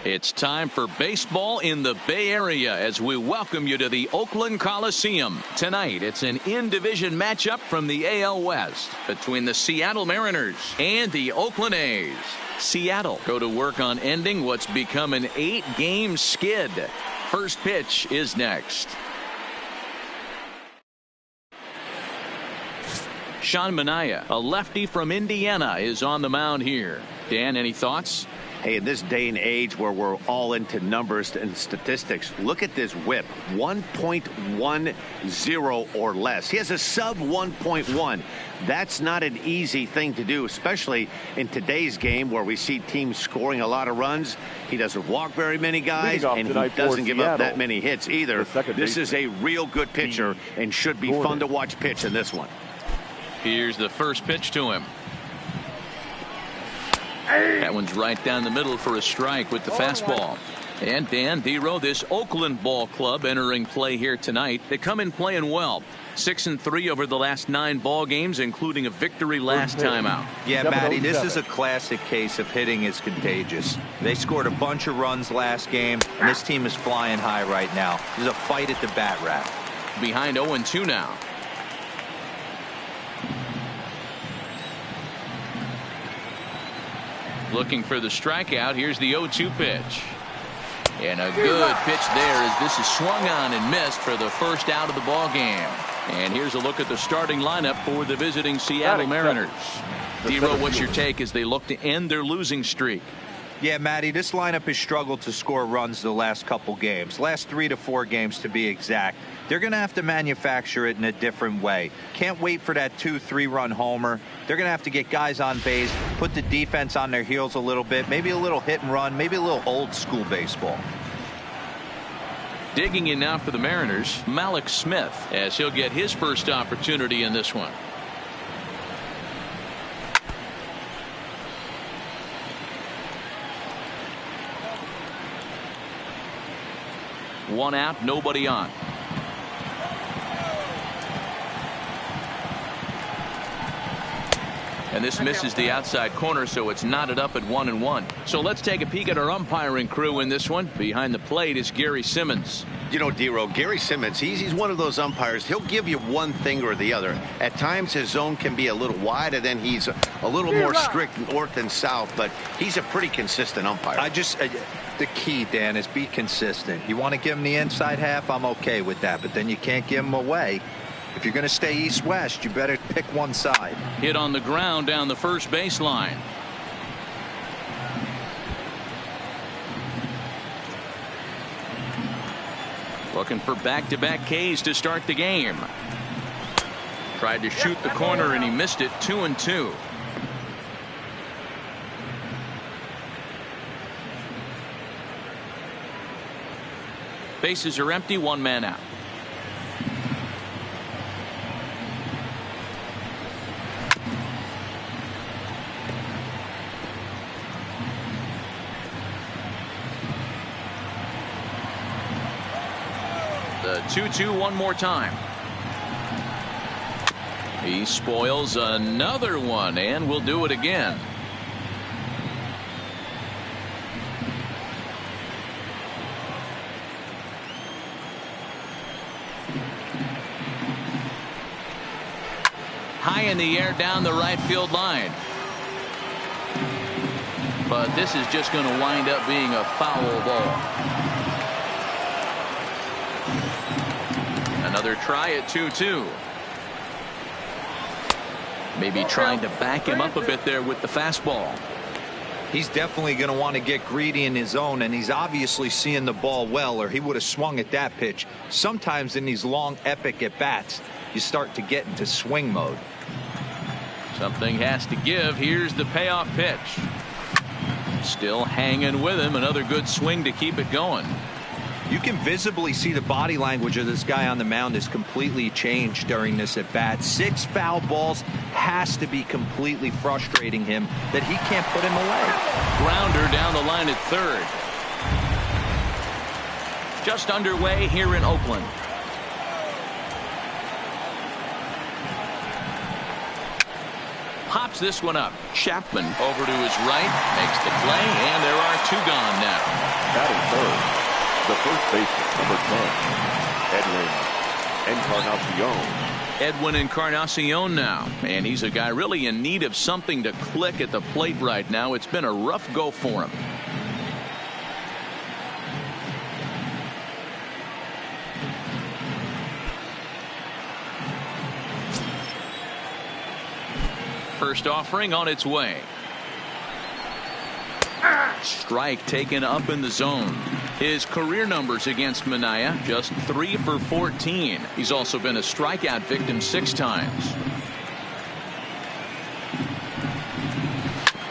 It's time for baseball in the Bay Area as we welcome you to the Oakland Coliseum. Tonight, it's an in-division matchup from the AL West between the Seattle Mariners and the Oakland A's. Seattle go to work on ending what's become an 8-game skid. First pitch is next. Sean Manaea, a lefty from Indiana, is on the mound here. Dan, any thoughts? Hey, in this day and age where we're all into numbers and statistics, look at this whip, 1.10 or less. He has a sub 1.1. That's not an easy thing to do, especially in today's game where we see teams scoring a lot of runs. He doesn't walk very many guys, and he doesn't give up that many hits either. This is a real good pitcher and should be fun to watch pitch in this one. Here's the first pitch to him. That one's right down the middle for a strike with the fastball. And Dan Dero, this Oakland ball club entering play here tonight. They come in playing well. 6-3 over the last 9 ball games, including a victory last time out. Yeah, Matty, this is a classic case of hitting is contagious. They scored a bunch of runs last game, and this team is flying high right now. There's a fight at the bat rack. Behind 0-2 now. Looking for the strikeout. Here's the 0-2 pitch. And a good pitch there as this is swung on and missed for the first out of the ball game. And here's a look at the starting lineup for the visiting Seattle Mariners. Dero, what's your take as they look to end their losing streak? Yeah, Matty, this lineup has struggled to score runs the last couple games. Last 3 to 4 games to be exact. They're going to have to manufacture it in a different way. Can't wait for that 2-3 run homer. They're going to have to get guys on base, put the defense on their heels a little bit, maybe a little hit and run, maybe a little old school baseball. Digging in now for the Mariners, Malik Smith, as he'll get his first opportunity in this one. One out, nobody on. And this misses the outside corner, so it's knotted up at 1-1. So let's take a peek at our umpiring crew in this one. Behind the plate is Gary Simmons. You know, Dero, Gary Simmons, he's one of those umpires. He'll give you one thing or the other. At times his zone can be a little wide, and then he's a little more strict north and south, but he's a pretty consistent umpire. The key, Dan, is be consistent. You want to give him the inside half, I'm okay with that, but then you can't give him away. If you're going to stay east-west, you better pick one side. Hit on the ground down the first baseline. Looking for back-to-back Ks to start the game. Tried to shoot the corner and he missed it. 2-2. Bases are empty, 1 man out. The 2-2 one more time. He spoils another one and will do it again. High in the air down the right field line. But this is just going to wind up being a foul ball. Another try at 2-2. Maybe trying to back him up a bit there with the fastball. He's definitely going to want to get greedy in his zone, and he's obviously seeing the ball well, or he would have swung at that pitch. Sometimes in these long, epic at-bats, you start to get into swing mode. Something has to give. Here's the payoff pitch. Still hanging with him. Another good swing to keep it going. You can visibly see the body language of this guy on the mound is completely changed during this at bat. 6 foul balls has to be completely frustrating him that he can't put him away. Grounder down the line at third. Just underway here in Oakland. pops this one up. Chapman over to his right, makes the play, and there are 2 gone now. Batting third, the first baseman, number 10, Edwin Encarnacion now, and he's a guy really in need of something to click at the plate right now. It's been a rough go for him. First offering on its way. Strike taken up in the zone. His career numbers against Minaya, just 3 for 14. He's also been a strikeout victim 6 times.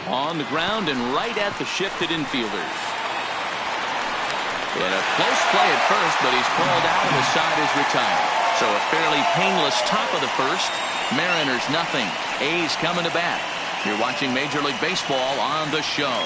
On the ground and right at the shifted infielders. In a close play at first, but he's pulled out and the side is retired. So a fairly painless top of the first. Mariners nothing. A's coming to bat. You're watching Major League Baseball on the show.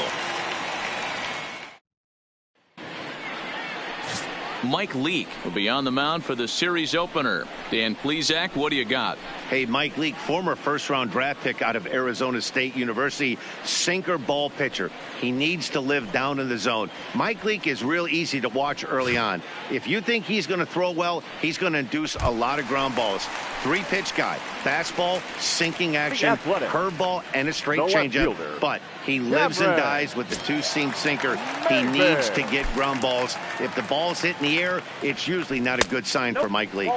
Mike Leake will be on the mound for the series opener. Dan Plesac, what do you got? Hey, Mike Leake, former first-round draft pick out of Arizona State University, sinker ball pitcher. He needs to live down in the zone. Mike Leake is real easy to watch early on. If you think he's going to throw well, he's going to induce a lot of ground balls. 3-pitch guy, fastball, sinking action, curveball, and a straight changeup. But he lives and dies with the 2-seam sinker. He needs to get ground balls. If the ball's hit in the air, it's usually not a good sign for Mike Leake.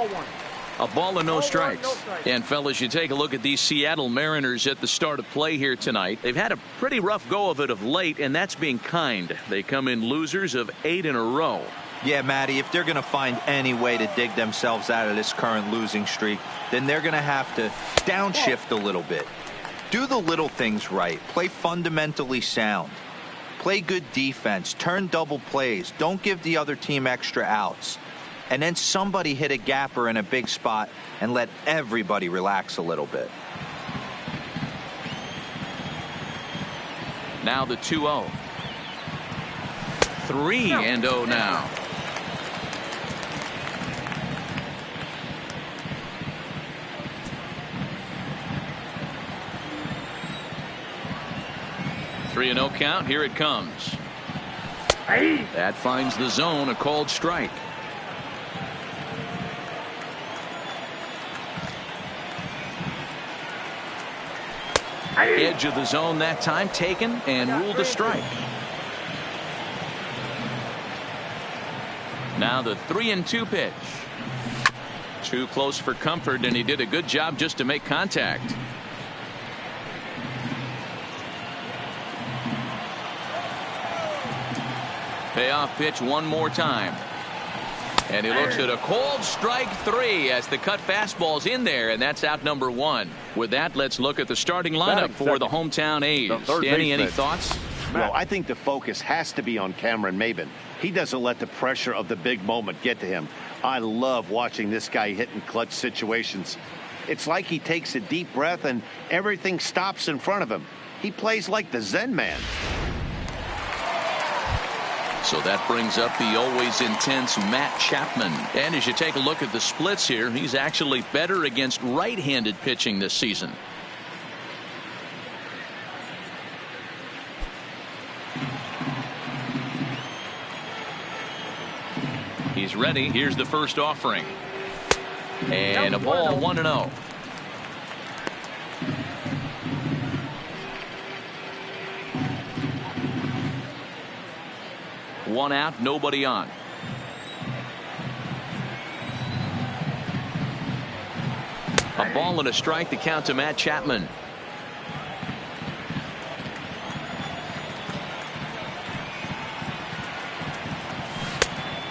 A ball and no strikes. And fellas, you take a look at these Seattle Mariners at the start of play here tonight. They've had a pretty rough go of it of late, and that's being kind. They come in losers of 8 in a row. Yeah, Matty, if they're going to find any way to dig themselves out of this current losing streak, then they're going to have to downshift a little bit. Do the little things right. Play fundamentally sound. Play good defense. Turn double plays. Don't give the other team extra outs. And then somebody hit a gapper in a big spot and let everybody relax a little bit. Now the 2-0. 3-0 now. Three and 0 count. Here it comes. That finds the zone. A called strike. Edge of the zone that time, taken and ruled a strike. Now the 3-2 pitch. Too close for comfort, and he did a good job just to make contact. Payoff pitch one more time. And he looks at a cold strike 3 as the cut fastball's in there, and that's out number 1. With that, let's look at the starting lineup for the hometown A's. Danny, any thoughts? Well, I think the focus has to be on Cameron Maben. He doesn't let the pressure of the big moment get to him. I love watching this guy hit in clutch situations. It's like he takes a deep breath and everything stops in front of him. He plays like the Zen man. So that brings up the always intense Matt Chapman. And as you take a look at the splits here, he's actually better against right-handed pitching this season. He's ready. Here's the first offering. And a ball 1-0. One out, nobody on. A ball and a strike to count to Matt Chapman.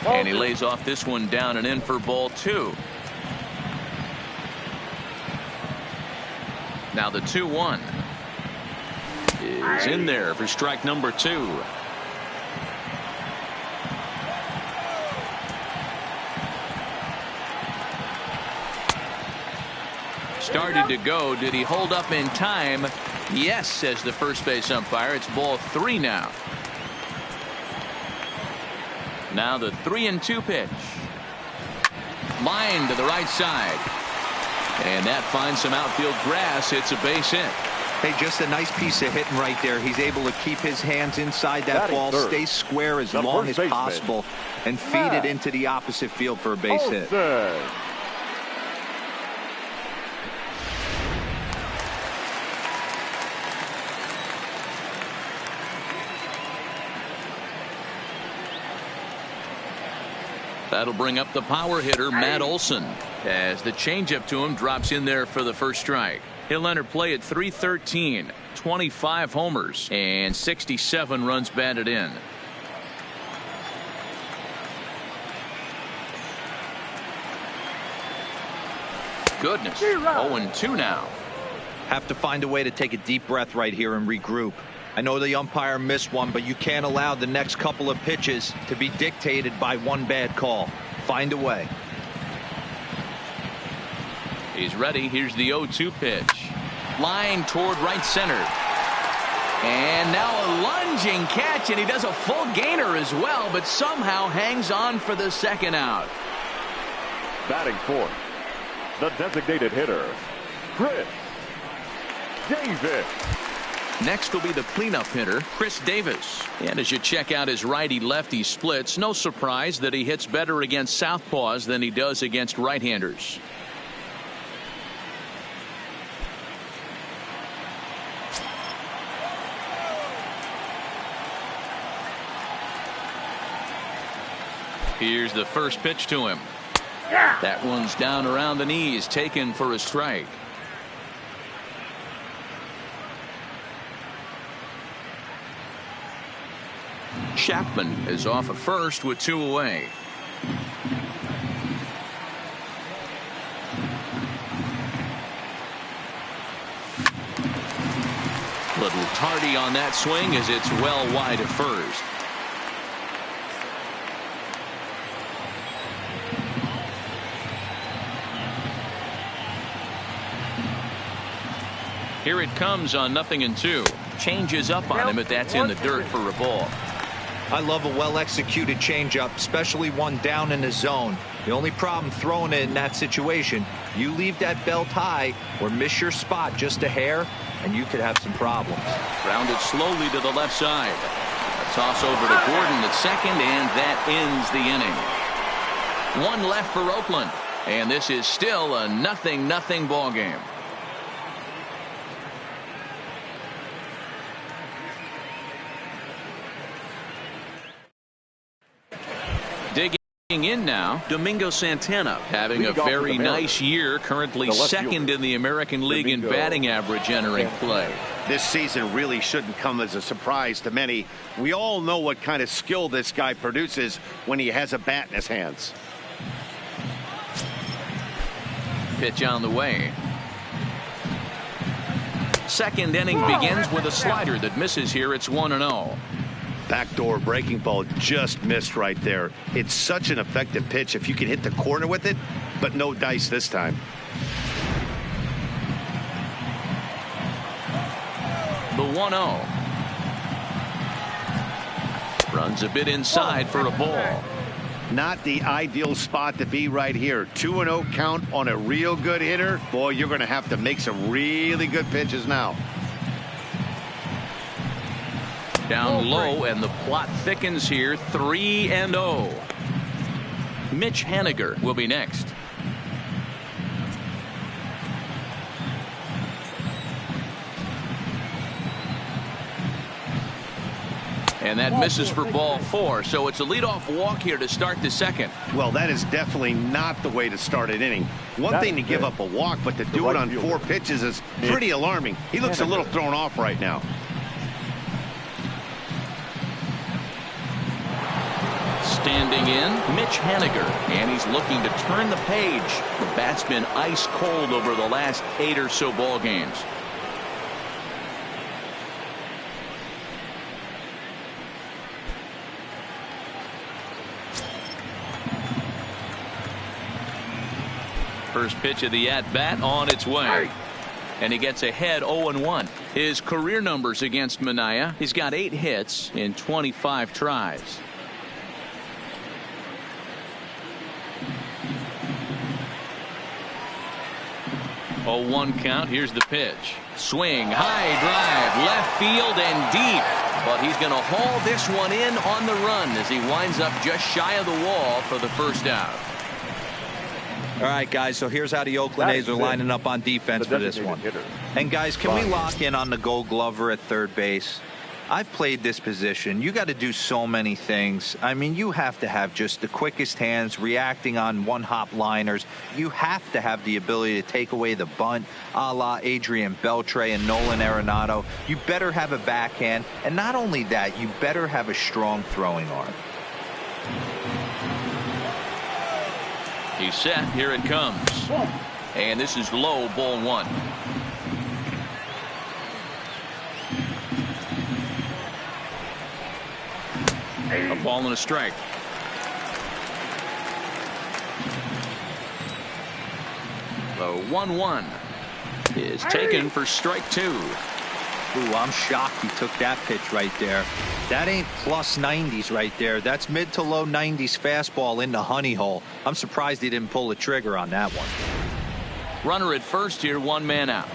And he lays off this one down and in for ball 2. Now the 2-1 is in there for strike number 2. Started to go. Did he hold up in time? Yes, says the first base umpire. It's ball 3 now. Now the 3-2 pitch. Line to the right side. And that finds some outfield grass. It's a base hit. Hey, just a nice piece of hitting right there. He's able to keep his hands inside that ball, stay square as long as possible, and feed it into the opposite field for a base hit. That'll bring up the power hitter, Matt Olson, as the changeup to him drops in there for the first strike. He'll enter play at .313, 25 homers, and 67 runs batted in. Goodness, 0-2 now. Have to find a way to take a deep breath right here and regroup. I know the umpire missed one, but you can't allow the next couple of pitches to be dictated by one bad call. Find a way. He's ready. Here's the 0-2 pitch. Line toward right center. And now a lunging catch, and he does a full gainer as well, but somehow hangs on for the second out. Batting fourth, the designated hitter, Chris Davis. Next will be the cleanup hitter, Chris Davis. And as you check out his righty-lefty splits, no surprise that he hits better against southpaws than he does against right-handers. Here's the first pitch to him. That one's down around the knees, taken for a strike. Chapman is off at first with 2 away. Little tardy on that swing as it's well wide at first. Here it comes on 0-2. Changes up on him, but that's in the dirt for a ball. I love a well-executed changeup, especially one down in the zone. The only problem throwing it in that situation, you leave that belt high or miss your spot just a hair, and you could have some problems. Grounded slowly to the left side. A toss over to Gordon at second, and that ends the inning. One left for Oakland, and this is still a 0-0 ball game. Digging in now, Domingo Santana having a very nice year, currently second in the American League in batting average entering play. This season really shouldn't come as a surprise to many. We all know what kind of skill this guy produces when he has a bat in his hands. Pitch on the way. Second inning begins with a slider that misses here. It's 1-0. Backdoor breaking ball just missed right there. It's such an effective pitch if you can hit the corner with it, but no dice this time. The 1-0. Runs a bit inside for a ball. Not the ideal spot to be right here. 2-0 count on a real good hitter. Boy, you're going to have to make some really good pitches now. Down low, and the plot thickens here. 3-0. Mitch Haniger will be next. And that misses for ball 4, so it's a leadoff walk here to start the second. Well, that is definitely not the way to start an inning. One thing to give up a walk, but to do it on 4 pitches is pretty alarming. He looks a little thrown off right now. Standing in, Mitch Haniger, and he's looking to turn the page. The bat's been ice cold over the last 8 or so ball games. First pitch of the at-bat on its way. And he gets ahead 0-1. His career numbers against Minaya, he's got 8 hits in 25 tries. 0-1 count. Here's the pitch. Swing, high drive, left field and deep. But he's going to haul this one in on the run as he winds up just shy of the wall for the first out. All right, guys, so here's how the Oakland A's are lining up on defense for this one. And, guys, can we lock in on the Gold Glover at third base? I've played this position. You got to do so many things. I mean, you have to have just the quickest hands, reacting on one-hop liners. You have to have the ability to take away the bunt, a la Adrian Beltre and Nolan Arenado. You better have a backhand, and not only that, you better have a strong throwing arm. He's set. Here it comes. And this is low, ball one. A ball and a strike. The 1-1 is taken for strike two. Ooh, I'm shocked he took that pitch right there. That ain't plus 90s right there. That's mid to low 90s fastball in the honey hole. I'm surprised he didn't pull the trigger on that one. Runner at first here, one man out.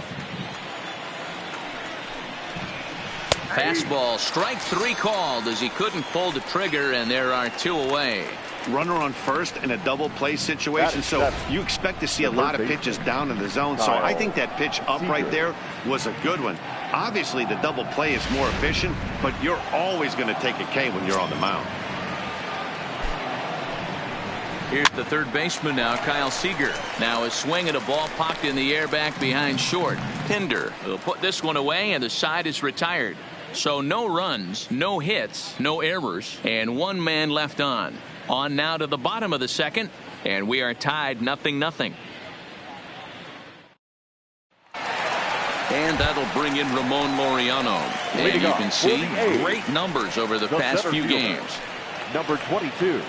Fastball, strike three called as he couldn't pull the trigger, and there are two away. Runner on first in a double play situation, so you expect to see a lot of pitches down in the zone. So I think that pitch up right there was a good one. Obviously, the double play is more efficient, but you're always going to take a K when you're on the mound. Here's the third baseman now, Kyle Seager. Now a swing at a ball popped in the air back behind short. Pinder will put this one away, and the side is retired. So no runs, no hits, no errors, and one man left on. On now to the bottom of the second, and we are tied 0-0. And that'll bring in Ramon Laureano. And you can see great numbers over the past few games. Number 22.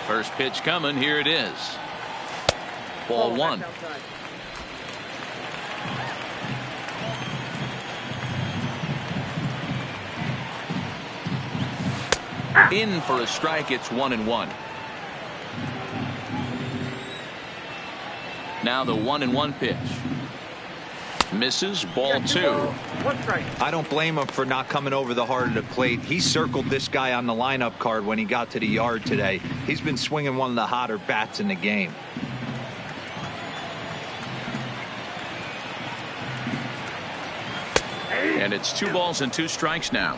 First pitch coming. Here it is. Ball one. In for a strike. It's 1-1. Now the 1-1 pitch. Misses. Ball two. I don't blame him for not coming over the heart of the plate. He circled this guy on the lineup card when he got to the yard today. He's been swinging one of the hotter bats in the game. And it's 2 balls and 2 strikes now.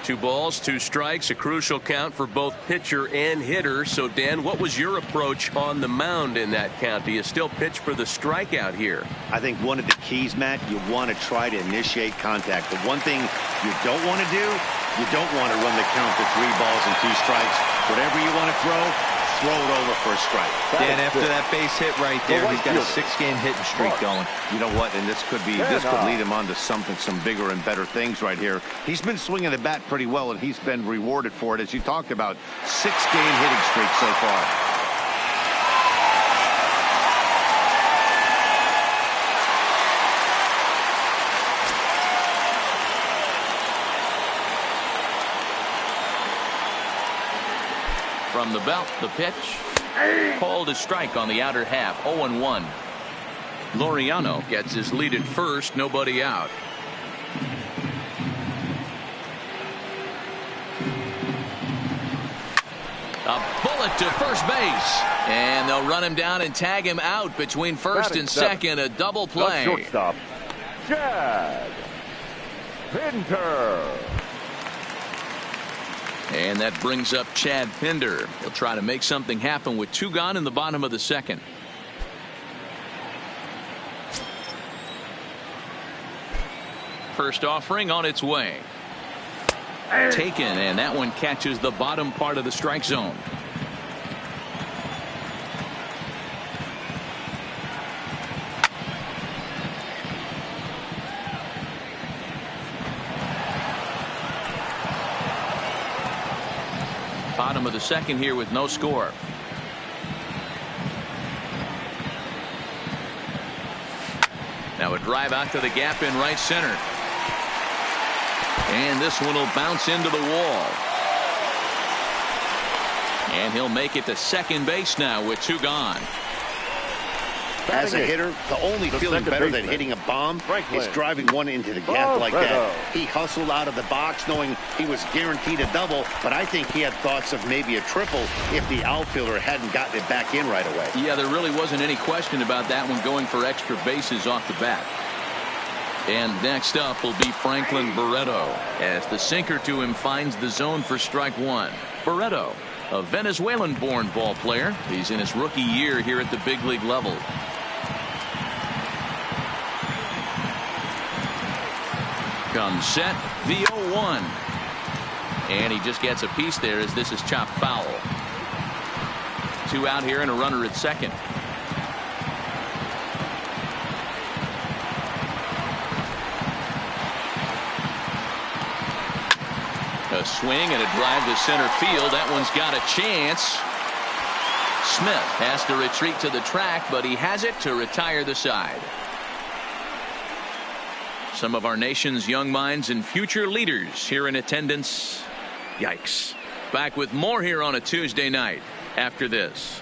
2 balls, 2 strikes, a crucial count for both pitcher and hitter. So, Dan, what was your approach on the mound in that count? Do you still pitch for the strikeout here? I think one of the keys, Matt, you want to try to initiate contact. The one thing you don't want to do, you don't want to run the count to 3 balls and 2 strikes. Whatever you want to throw it over for a strike. Dan, after that base hit right there, he's got a 6-game hitting streak going. You know what? And this could lead him on to some bigger and better things right here. He's been swinging the bat pretty well, and he's been rewarded for it, as you talked about. 6-game hitting streak so far. From the belt, the pitch. Called a strike on the outer half. 0-1. Laureano gets his lead at first. Nobody out. A bullet to first base. And they'll run him down and tag him out between first and second. A double play. Shortstop, Chad Pinder. And that brings up Chad Pinder. He'll try to make something happen with 2 gone in the bottom of the second. First offering on its way. Taken, and that one catches the bottom part of the strike zone. Bottom of the second here with no score. Now a drive out to the gap in right center. And this one will bounce into the wall. And he'll make it to second base now with 2 gone. As a hitter, the only feeling better than hitting a bomb is driving one into the gap like that. He hustled out of the box knowing he was guaranteed a double, but I think he had thoughts of maybe a triple if the outfielder hadn't gotten it back in right away. Yeah, there really wasn't any question about that one, going for extra bases off the bat. And next up will be Franklin Barreto as the sinker to him finds the zone for strike 1. Barreto, a Venezuelan-born ball player. He's in his rookie year here at the big league level. Comes set, the 0-1. And he just gets a piece there as this is chopped foul. 2 out here and a runner at second. A swing and a drive to center field. That one's got a chance. Smith has to retreat to the track, but he has it to retire the side. Some of our nation's young minds and future leaders here in attendance. Yikes. Back with more here on a Tuesday night after this.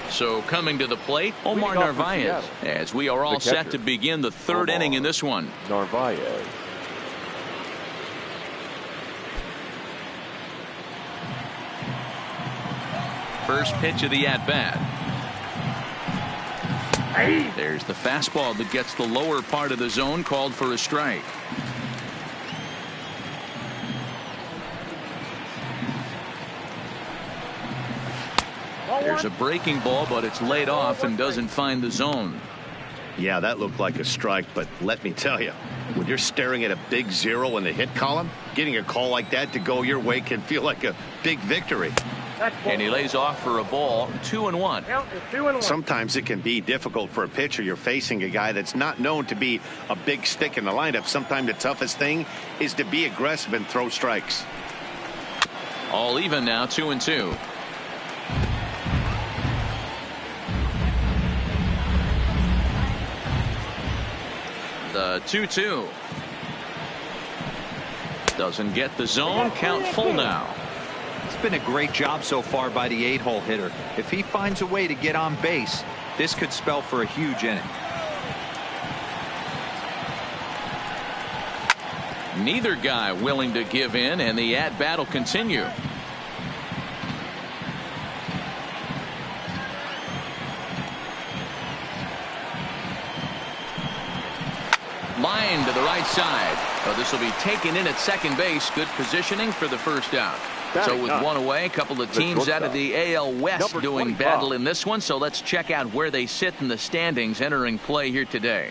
So coming to the plate, Omar Narvaez, as we are all set to begin the 3rd inning in this one. Narvaez. First pitch of the at-bat. There's the fastball that gets the lower part of the zone, called for a strike. There's a breaking ball, but it's laid off and doesn't find the zone. Yeah, that looked like a strike, but let me tell you, when you're staring at a big 0 in the hit column, getting a call like that to go your way can feel like a big victory. And he lays off for a ball. 2-1. Sometimes it can be difficult for a pitcher. You're facing a guy that's not known to be a big stick in the lineup. Sometimes the toughest thing is to be aggressive and throw strikes. All even now, 2-2. The 2-2. Doesn't get the zone. Count full now. It's been a great job so far by the 8-hole hitter. If he finds a way to get on base, this could spell for a huge inning. Neither guy willing to give in, and the at-bat will continue. Line to the right side. Oh, this will be taken in at second base. Good positioning for the first out. So with 1 away, a couple of teams out of the AL West doing battle in this one. So let's check out where they sit in the standings entering play here today.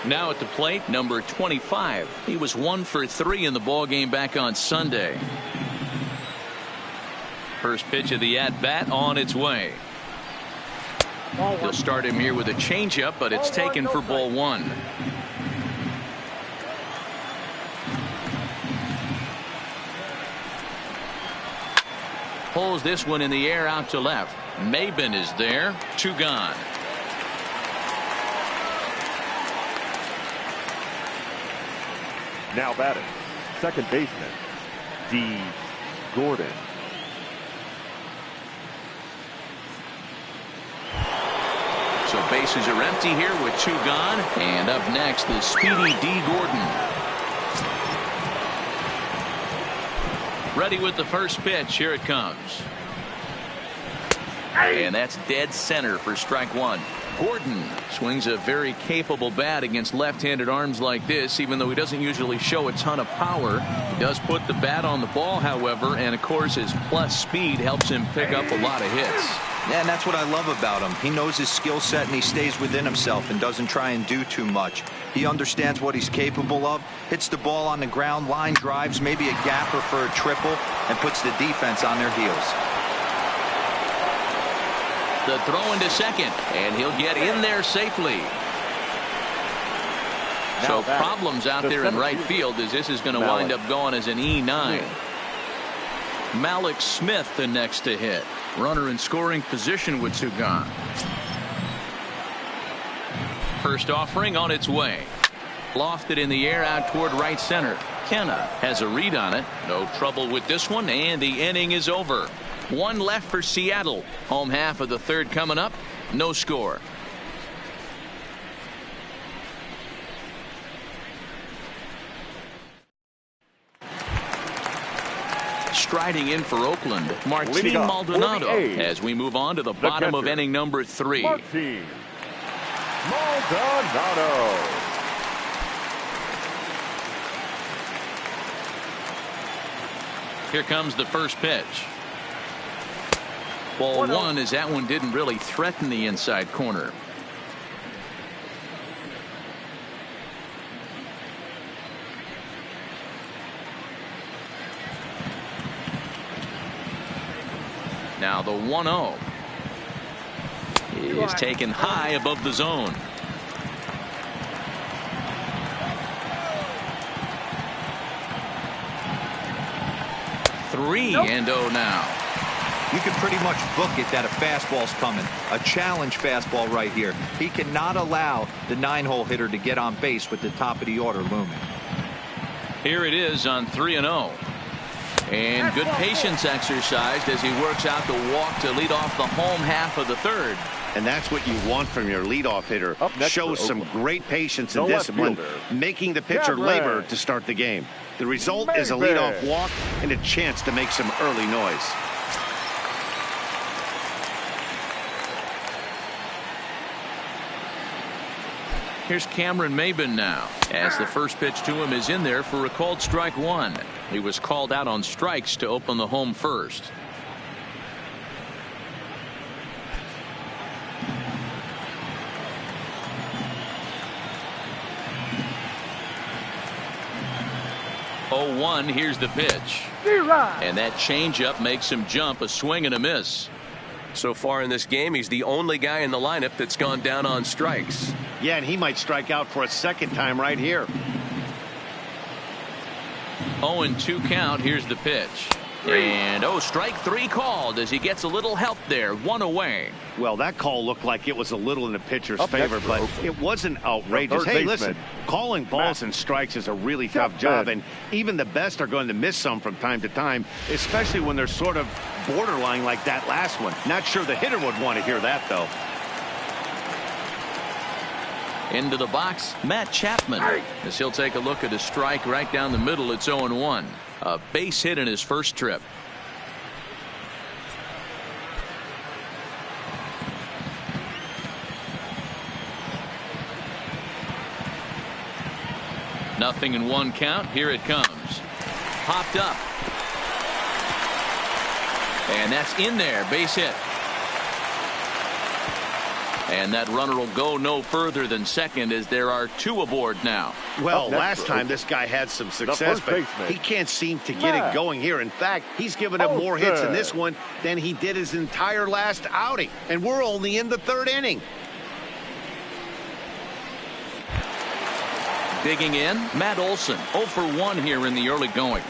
Now at the plate, number 25. He was 1 for 3 in the ball game back on Sunday. First pitch of the at-bat on its way. He'll start him here with a changeup, but it's taken for ball 1. Pulls this one in the air out to left. Maben is there. 2 gone. Now batting, second baseman, D. Gordon. So bases are empty here with 2 gone. And up next, the speedy D. Gordon. Ready with the first pitch. Here it comes. And that's dead center for strike 1. Gordon swings a very capable bat against left-handed arms like this. Even though he doesn't usually show a ton of power, he does put the bat on the ball, however, and of course his plus speed helps him pick up a lot of hits. Yeah, and that's what I love about him. He knows his skill set and he stays within himself and doesn't try and do too much. He understands what he's capable of, hits the ball on the ground, line drives, maybe a gapper for a triple, and puts the defense on their heels. The throw into second, and he'll get in there safely. So problems out there in right field as this is going to wind up going as an E9. Malik Smith the next to hit. Runner in scoring position with two gone. First offering on its way. Lofted in the air out toward right center. Kenna has a read on it. No trouble with this one, and the inning is over. One left for Seattle. Home half of the third coming up. No score. Striding in for Oakland, Martin Maldonado, as we move on to the bottom of inning number 3. Martin Maldonado. Here comes the first pitch. Ball 1 as that one didn't really threaten the inside corner. Now the 1-0 is taken high above the zone. Three and 0 now. You can pretty much book it that a fastball's coming. A challenge fastball right here. He cannot allow the 9-hole hitter to get on base with the top of the order looming. Here it is on 3-0. And good patience exercised as he works out the walk to lead off the home half of the third. And that's what you want from your leadoff hitter. Shows some great patience and discipline, making the pitcher labor to start the game. The result is a leadoff walk and a chance to make some early noise. Here's Cameron Maben now, as the first pitch to him is in there for a called strike 1. He was called out on strikes to open the home first. Oh, 1, here's the pitch. And that changeup makes him jump, a swing and a miss. So far in this game, he's the only guy in the lineup that's gone down on strikes. Yeah, and he might strike out for a second time right here. 0-2 count. Here's the pitch. And strike 3 called as he gets a little help there. 1 away. Well, that call looked like it was a little in the pitcher's favor, but it wasn't outrageous. Hey, listen, calling balls and strikes is a really tough job, and even the best are going to miss some from time to time, especially when they're sort of borderline like that last one. Not sure the hitter would want to hear that, though. Into the box, Matt Chapman, as he'll take a look at a strike right down the middle. It's 0-1. A base hit in his first trip. Nothing in 1 count. Here it comes. Popped up. And that's in there. Base hit. And that runner will go no further than second as there are 2 aboard now. Well, last time this guy had some success, but he can't seem to get it going here. In fact, he's given up more hits in this one than he did his entire last outing. And we're only in the 3rd inning. Digging in, Matt Olson, 0 for 1 here in the early going.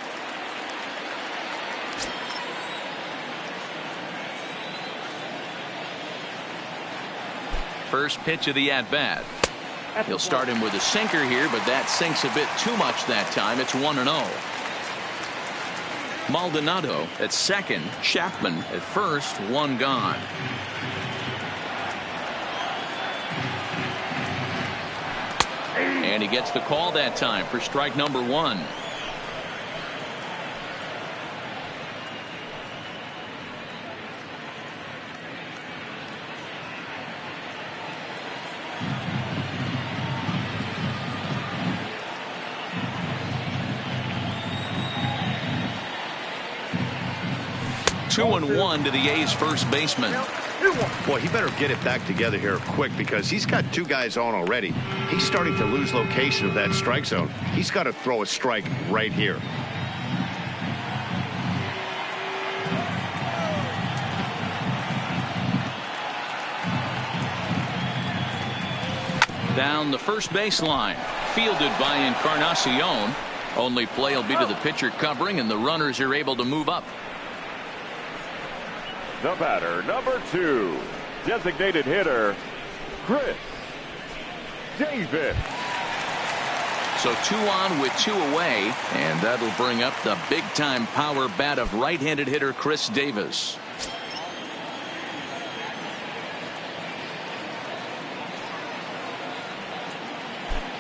First pitch of the at-bat. He'll start him with a sinker here, but that sinks a bit too much that time. It's 1-0. Maldonado at second, Chapman at first, 1 gone. And he gets the call that time for strike number 1. Two and 1 to the A's first baseman. Boy, he better get it back together here quick because he's got 2 guys on already. He's starting to lose location of that strike zone. He's got to throw a strike right here. Down the first baseline. Fielded by Encarnacion. Only play will be to the pitcher covering, and the runners are able to move up. The batter, number 2, designated hitter, Chris Davis. So 2 on with 2 away, and that'll bring up the big-time power bat of right-handed hitter Chris Davis.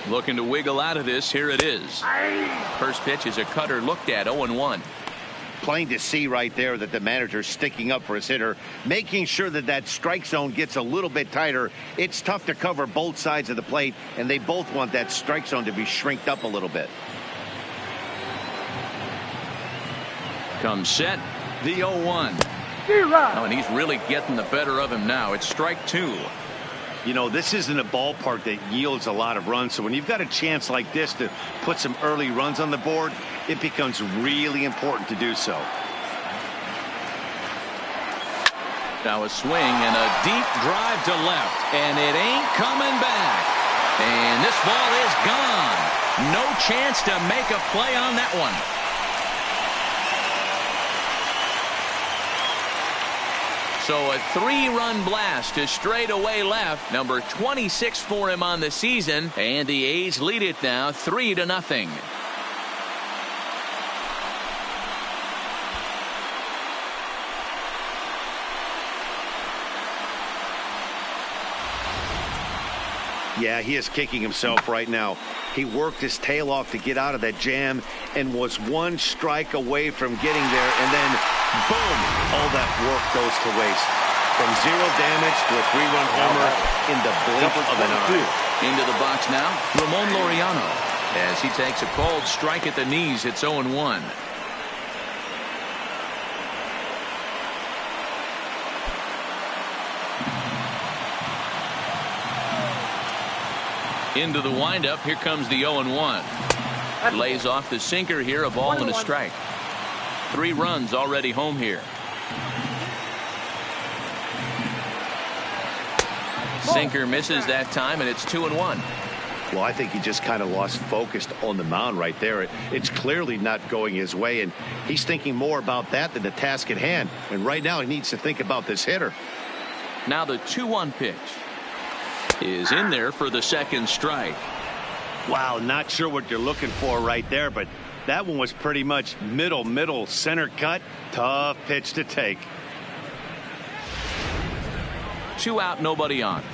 Looking to wiggle out of this. Here it is. First pitch is a cutter looked at, 0-1. Plain to see right there that the manager's sticking up for his hitter, making sure that that strike zone gets a little bit tighter. It's tough to cover both sides of the plate, and they both want that strike zone to be shrinked up a little bit. Comes set, the 0-1. Oh, and he's really getting the better of him now. It's strike 2. You know, this isn't a ballpark that yields a lot of runs, so when you've got a chance like this to put some early runs on the board, it becomes really important to do so. Now a swing and a deep drive to left, and it ain't coming back. And this ball is gone. No chance to make a play on that one. So a 3-run blast to straightaway left. Number 26 for him on the season. And the A's lead it now 3-0. Yeah, he is kicking himself right now. He worked his tail off to get out of that jam and was 1 strike away from getting there, and then boom, all that work goes to waste. From 0 damage to a 3-run homer in the blink of an eye. Into the box now, Ramon Laureano. As he takes a cold strike at the knees, it's 0-1. Into the windup. Here comes the 0-1. Lays off the sinker here, a ball and a strike. 3 runs already home here. Sinker misses that time, and it's 2-1. Well, I think he just kind of lost focus on the mound right there. It's clearly not going his way, and he's thinking more about that than the task at hand. And right now he needs to think about this hitter. Now the 2-1 pitch is in there for the second strike. Wow, not sure what you're looking for right there, but that one was pretty much middle center cut. Tough pitch to take. 2 out, nobody on.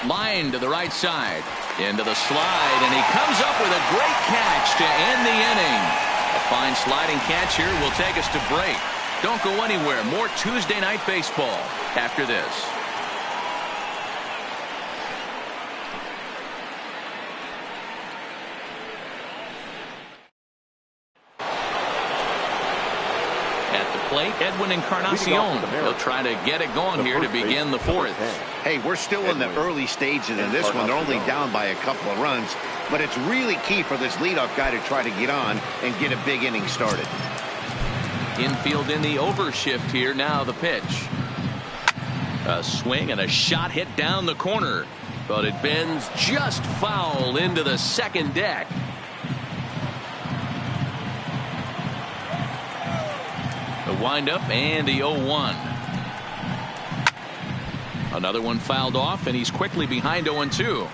Line to the right side, into the slide, and he comes up with a great catch to end the inning. A fine sliding catch here will take us to break. Don't go anywhere. More Tuesday Night Baseball after this. At the plate, Edwin Encarnacion. They'll try to get it going here to begin the 4th. Hey, we're still in the early stages of this one. They're only down by a couple of runs, but it's really key for this leadoff guy to try to get on and get a big inning started. Infield in the overshift here. Now the pitch. A swing and a shot hit down the corner, but it bends just foul into the second deck. The windup and the 0-1. Another one fouled off, and he's quickly behind 0-2.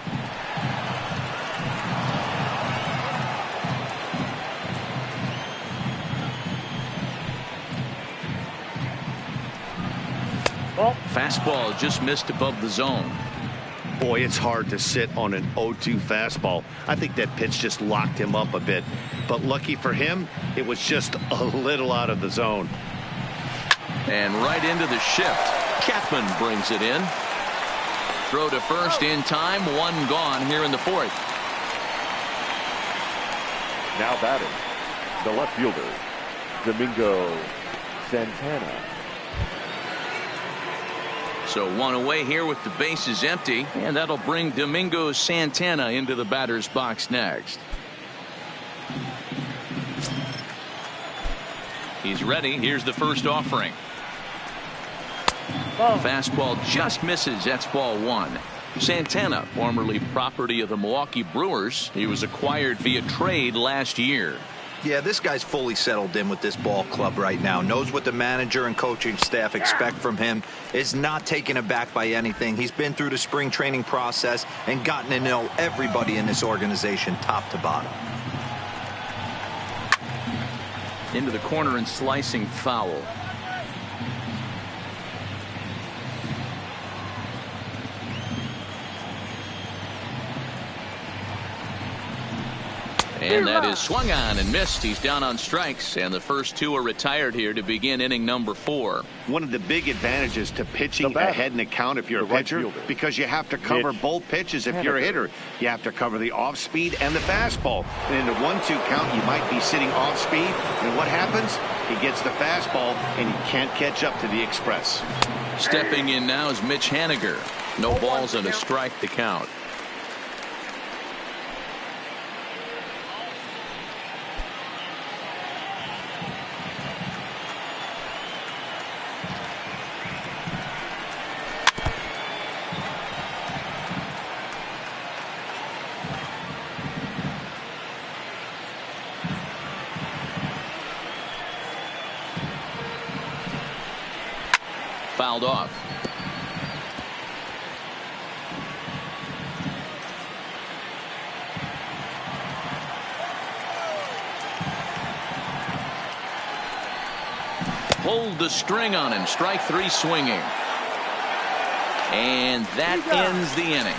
Fastball just missed above the zone. Boy, it's hard to sit on an 0-2 fastball. I think that pitch just locked him up a bit. But lucky for him, it was just a little out of the zone. And right into the shift. Chapman brings it in. Throw to first in time. 1 gone here in the 4th. Now batting, the left fielder, Domingo Santana. So 1 away here with the bases empty, and that'll bring Domingo Santana into the batter's box next. He's ready. Here's the first offering. Fastball just misses. That's ball 1. Santana, formerly property of the Milwaukee Brewers. He was acquired via trade last year. Yeah, this guy's fully settled in with this ball club right now. Knows what the manager and coaching staff expect from him. Is not taken aback by anything. He's been through the spring training process and gotten to know everybody in this organization top to bottom. Into the corner and slicing foul. And that is swung on and missed. He's down on strikes, and the first two are retired here to begin inning number 4. One of the big advantages to pitching ahead in the count if you're a pitcher, because you have to cover both pitches if you're a hitter. You have to cover the off speed and the fastball. And in the 1-2 count, you might be sitting off speed, and what happens? He gets the fastball, and he can't catch up to the express. Stepping in now is Mitch Haniger. No balls and a strike to count. Fouled off. Pulled the string on him. Strike 3 swinging. And that ends the inning.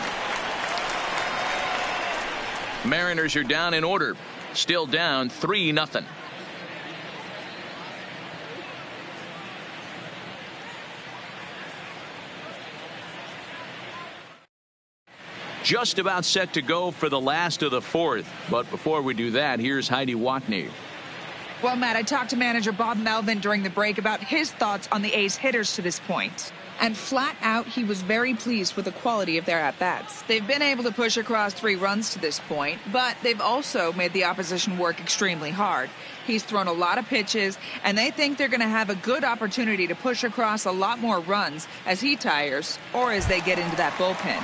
Mariners are down in order. Still down 3-0. Just about set to go for the last of the 4th. But before we do that, here's Heidi Watney. Well, Matt, I talked to manager Bob Melvin during the break about his thoughts on the A's hitters to this point. And flat out, he was very pleased with the quality of their at-bats. They've been able to push across 3 runs to this point, but they've also made the opposition work extremely hard. He's thrown a lot of pitches, and they think they're going to have a good opportunity to push across a lot more runs as he tires or as they get into that bullpen.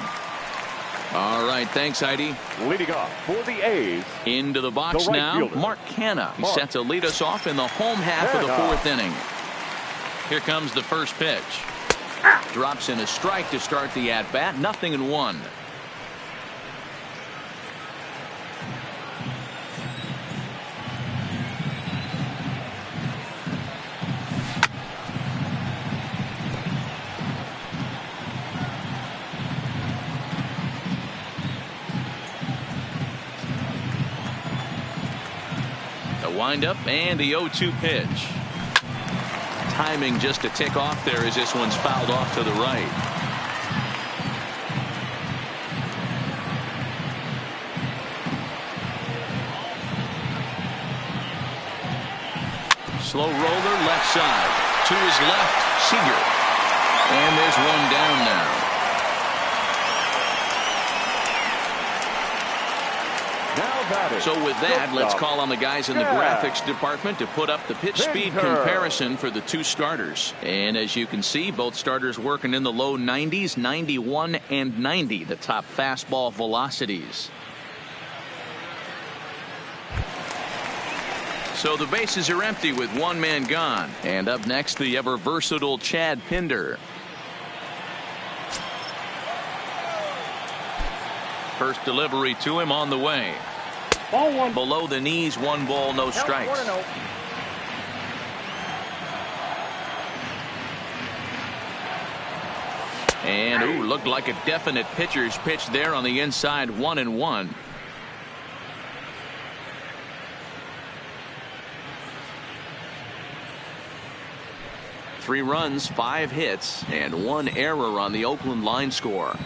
All right, thanks, Heidi. Leading off for the A's. Into the box the right now, fielder. Mark Canha. He's set to lead us off in the home half of the 4th inning. Here comes the first pitch. Drops in a strike to start the at-bat. 0-1. Windup and the 0-2 pitch. Timing just a tick off there as this one's fouled off to the right. Slow roller left side. To his left, Seager. And there's one down now. So with that, let's call on the guys in the graphics department to put up the pitch speed comparison for the 2 starters. And as you can see, both starters working in the low 90s, 91 and 90, the top fastball velocities. So the bases are empty with 1 man gone. And up next, the ever versatile Chad Pinder. First delivery to him on the way. Ball 1. Below the knees, 1 ball, no strikes. And ooh, looked like a definite pitcher's pitch there on the inside. 1-1. Three runs, 5 hits, and 1 error on the Oakland line score.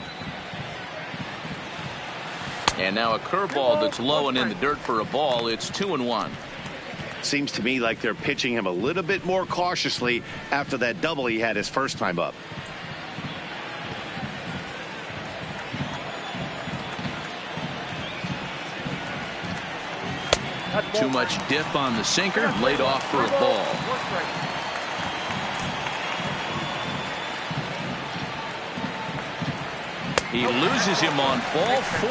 And now a curveball that's low and in the dirt for a ball. It's 2-1. Seems to me like they're pitching him a little bit more cautiously after that double he had his first time up. Too much dip on the sinker, laid off for a ball. He loses him on ball 4.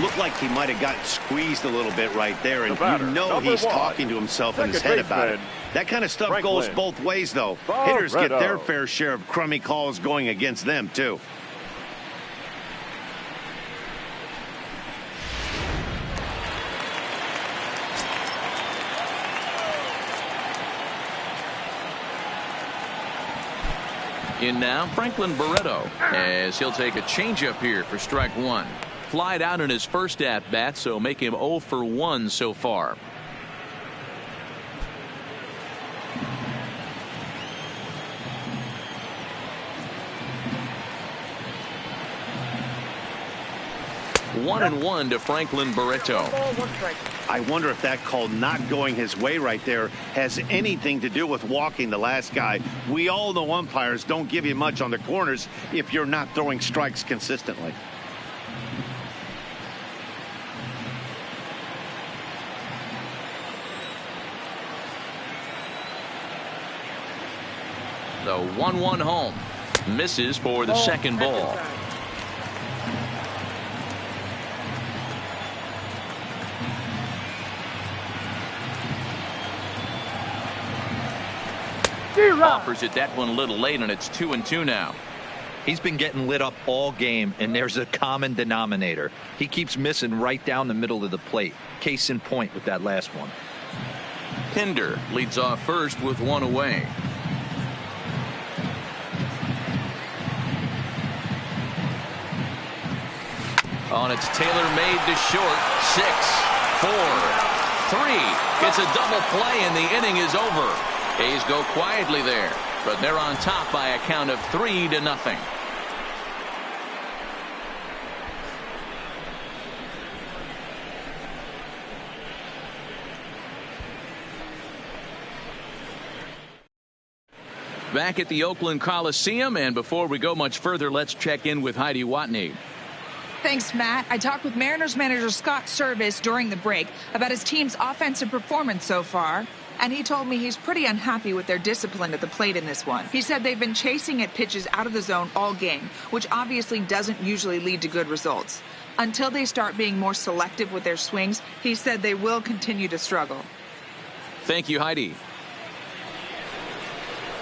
Looked like he might have gotten squeezed a little bit right there, and batter, you know he's talking to himself in his head about it. That kind of stuff goes both ways, though. Hitters get their fair share of crummy calls going against them, too. In now, Franklin Barreto, as he'll take a changeup here for strike 1. Flied out in his first at-bat, so make him 0 for 1 so far. One and one to Franklin Barreto. I wonder if that call not going his way right there has anything to do with walking the last guy. We all know umpires don't give you much on the corners if you're not throwing strikes consistently. The 1-1 home. Misses for the second ball. Offers it that one a little late, and it's 2-2 now. He's been getting lit up all game, and there's a common denominator. He keeps missing right down the middle of the plate. Case in point with that last one. Pinder leads off first with one away. On its Taylor made to short. 6, 4, 3. It's a double play, and the inning is over. A's go quietly there, but they're on top by a count of 3-0. Back at the Oakland Coliseum, and before we go much further, let's check in with Heidi Watney. Thanks, Matt. I talked with Mariners manager Scott Service during the break about his team's offensive performance so far, and he told me he's pretty unhappy with their discipline at the plate in this one. He said they've been chasing at pitches out of the zone all game, which obviously doesn't usually lead to good results. Until they start being more selective with their swings, he said they will continue to struggle. Thank you, Heidi.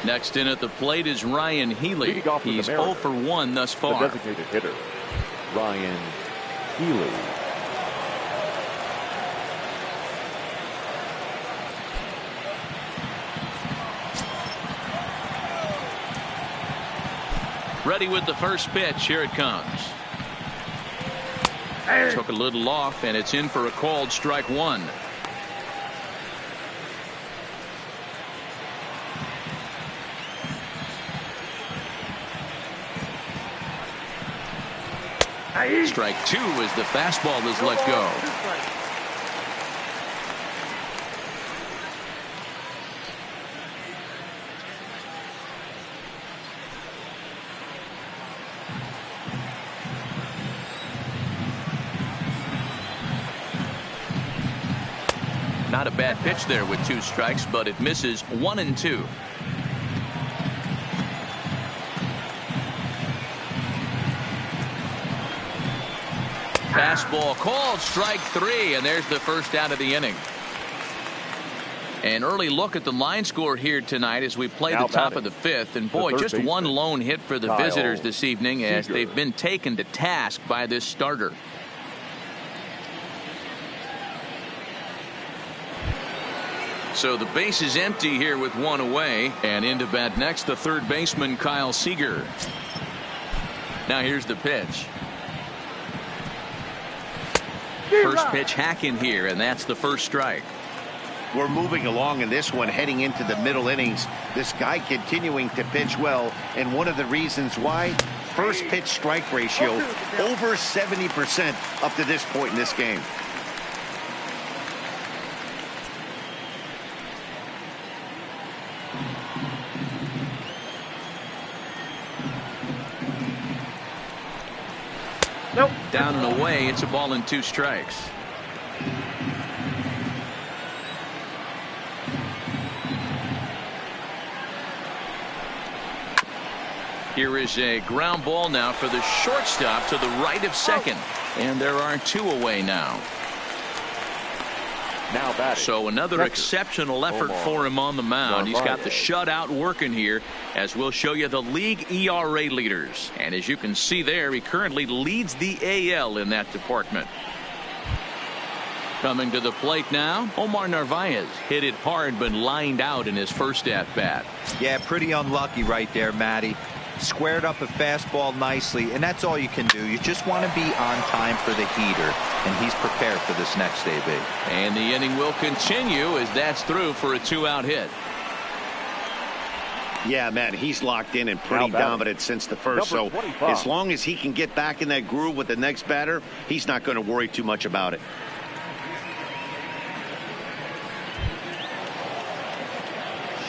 Next in at the plate is Ryan Healy. He's 0 for 1 thus far. The designated hitter, Ryan Healy. Ready with the first pitch. Here it comes. Took a little off, and it's in for a called strike 1. Strike 2 as the fastball is let go. Not a bad pitch there with 2 strikes, but it misses 1-2. Fastball called strike 3, and there's the first out of the inning. An early look at the line score here tonight as we play the top of the 5th, and boy, just one lone hit for the visitors this evening as they've been taken to task by this starter. So the base is empty here with 1 away, and into bat next the third baseman Kyle Seager. Now here's the pitch. First pitch hack in here, and that's the first strike. We're moving along in this one, heading into the middle innings. This guy continuing to pitch well, and one of the reasons why, first pitch strike ratio over 70% up to this point in this game. Nope. Down and away. It's a ball and 2 strikes. Here Here is a ground ball now for the shortstop to the right of second. And there are 2 away now. Now batting. So another exceptional effort for him on the mound. He's got the shutout working here, as we'll show you the league ERA leaders. And as you can see there, he currently leads the AL in that department. Coming to the plate now, Omar Narvaez hit it hard but lined out in his first at bat. Yeah, pretty unlucky right there, Matty. Squared up a fastball nicely, and that's all you can do. You just want to be on time for the heater, and he's prepared for this next AB. And the inning will continue as that's through for a 2-out hit. Yeah, man, he's locked in and pretty dominant since the first. So as long as he can get back in that groove with the next batter, he's not going to worry too much about it.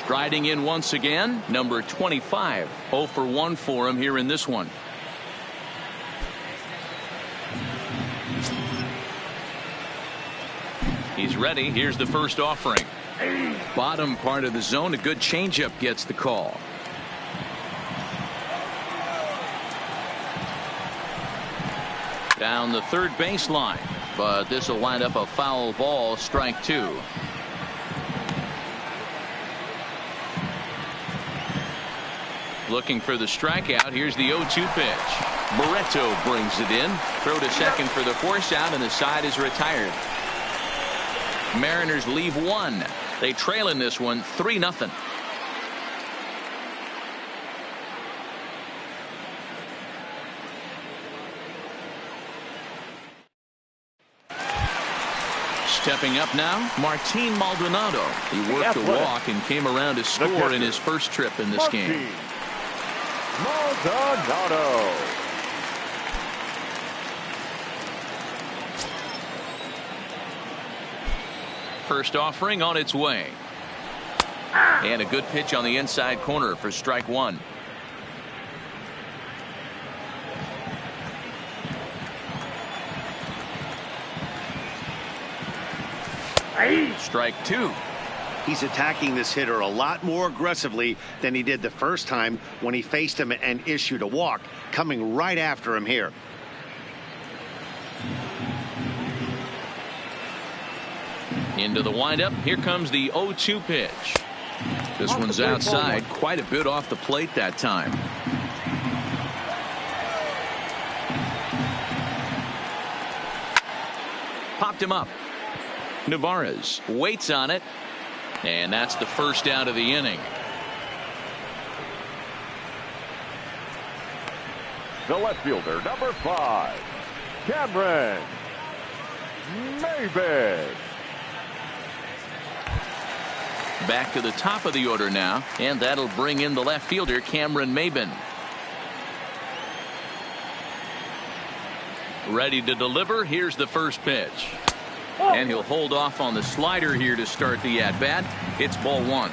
Striding in once again, number 25. 0 for 1 for him here in this one. He's ready. Here's the first offering. Bottom part of the zone. A good changeup gets the call. Down the third baseline, but this will wind up a foul ball. Strike 2. Looking for the strikeout. Here's the 0-2 pitch. Barreto brings it in. Throw to second for the force out, and the side is retired. Mariners leave 1. They trail in this one 3-0. Stepping up now, Martin Maldonado. He worked the walk and came around to score in his first trip in this game. Maldonado. First offering on its way. And a good pitch on the inside corner for strike 1. Strike 2. He's attacking this hitter a lot more aggressively than he did the first time when he faced him and issued a walk, coming right after him here. Into the windup. Here comes the 0-2 pitch. This one's outside, quite a bit off the plate that time. Popped him up. Navarez waits on it, and that's the first out of the inning. The left fielder, number 5, Cameron Maybin. Back to the top of the order now, and that'll bring in the left fielder, Cameron Maybin. Ready to deliver. Here's the first pitch. And he'll hold off on the slider here to start the at-bat. It's ball 1.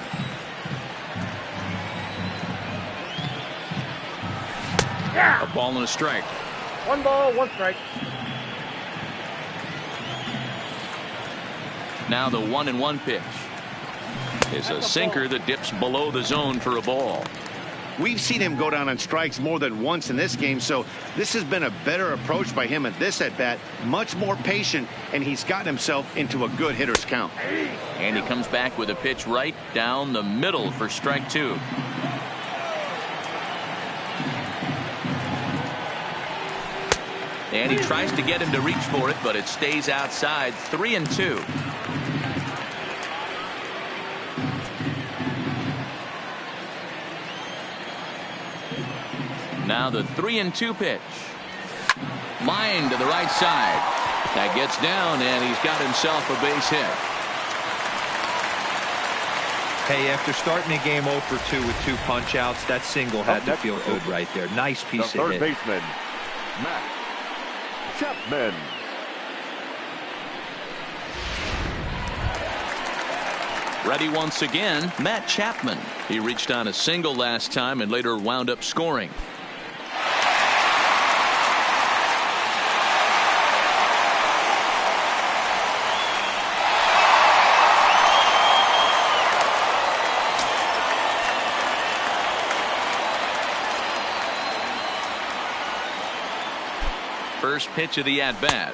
A ball and a strike. 1 ball, 1 strike. Now the 1-1 pitch is a sinker that dips below the zone for a ball. We've seen him go down on strikes more than once in this game, so this has been a better approach by him at this at-bat. Much more patient, and he's gotten himself into a good hitter's count. And he comes back with a pitch right down the middle for strike 2. And he tries to get him to reach for it, but it stays outside. 3-2. Now the 3-2 pitch. Line to the right side. That gets down, and he's got himself a base hit. Hey, after starting the game 0 for 2 with 2 punch-outs, that single had to feel good right there. Nice piece of hit. Third baseman, Matt Chapman. Ready once again, Matt Chapman. He reached on a single last time and later wound up scoring. First pitch of the at-bat.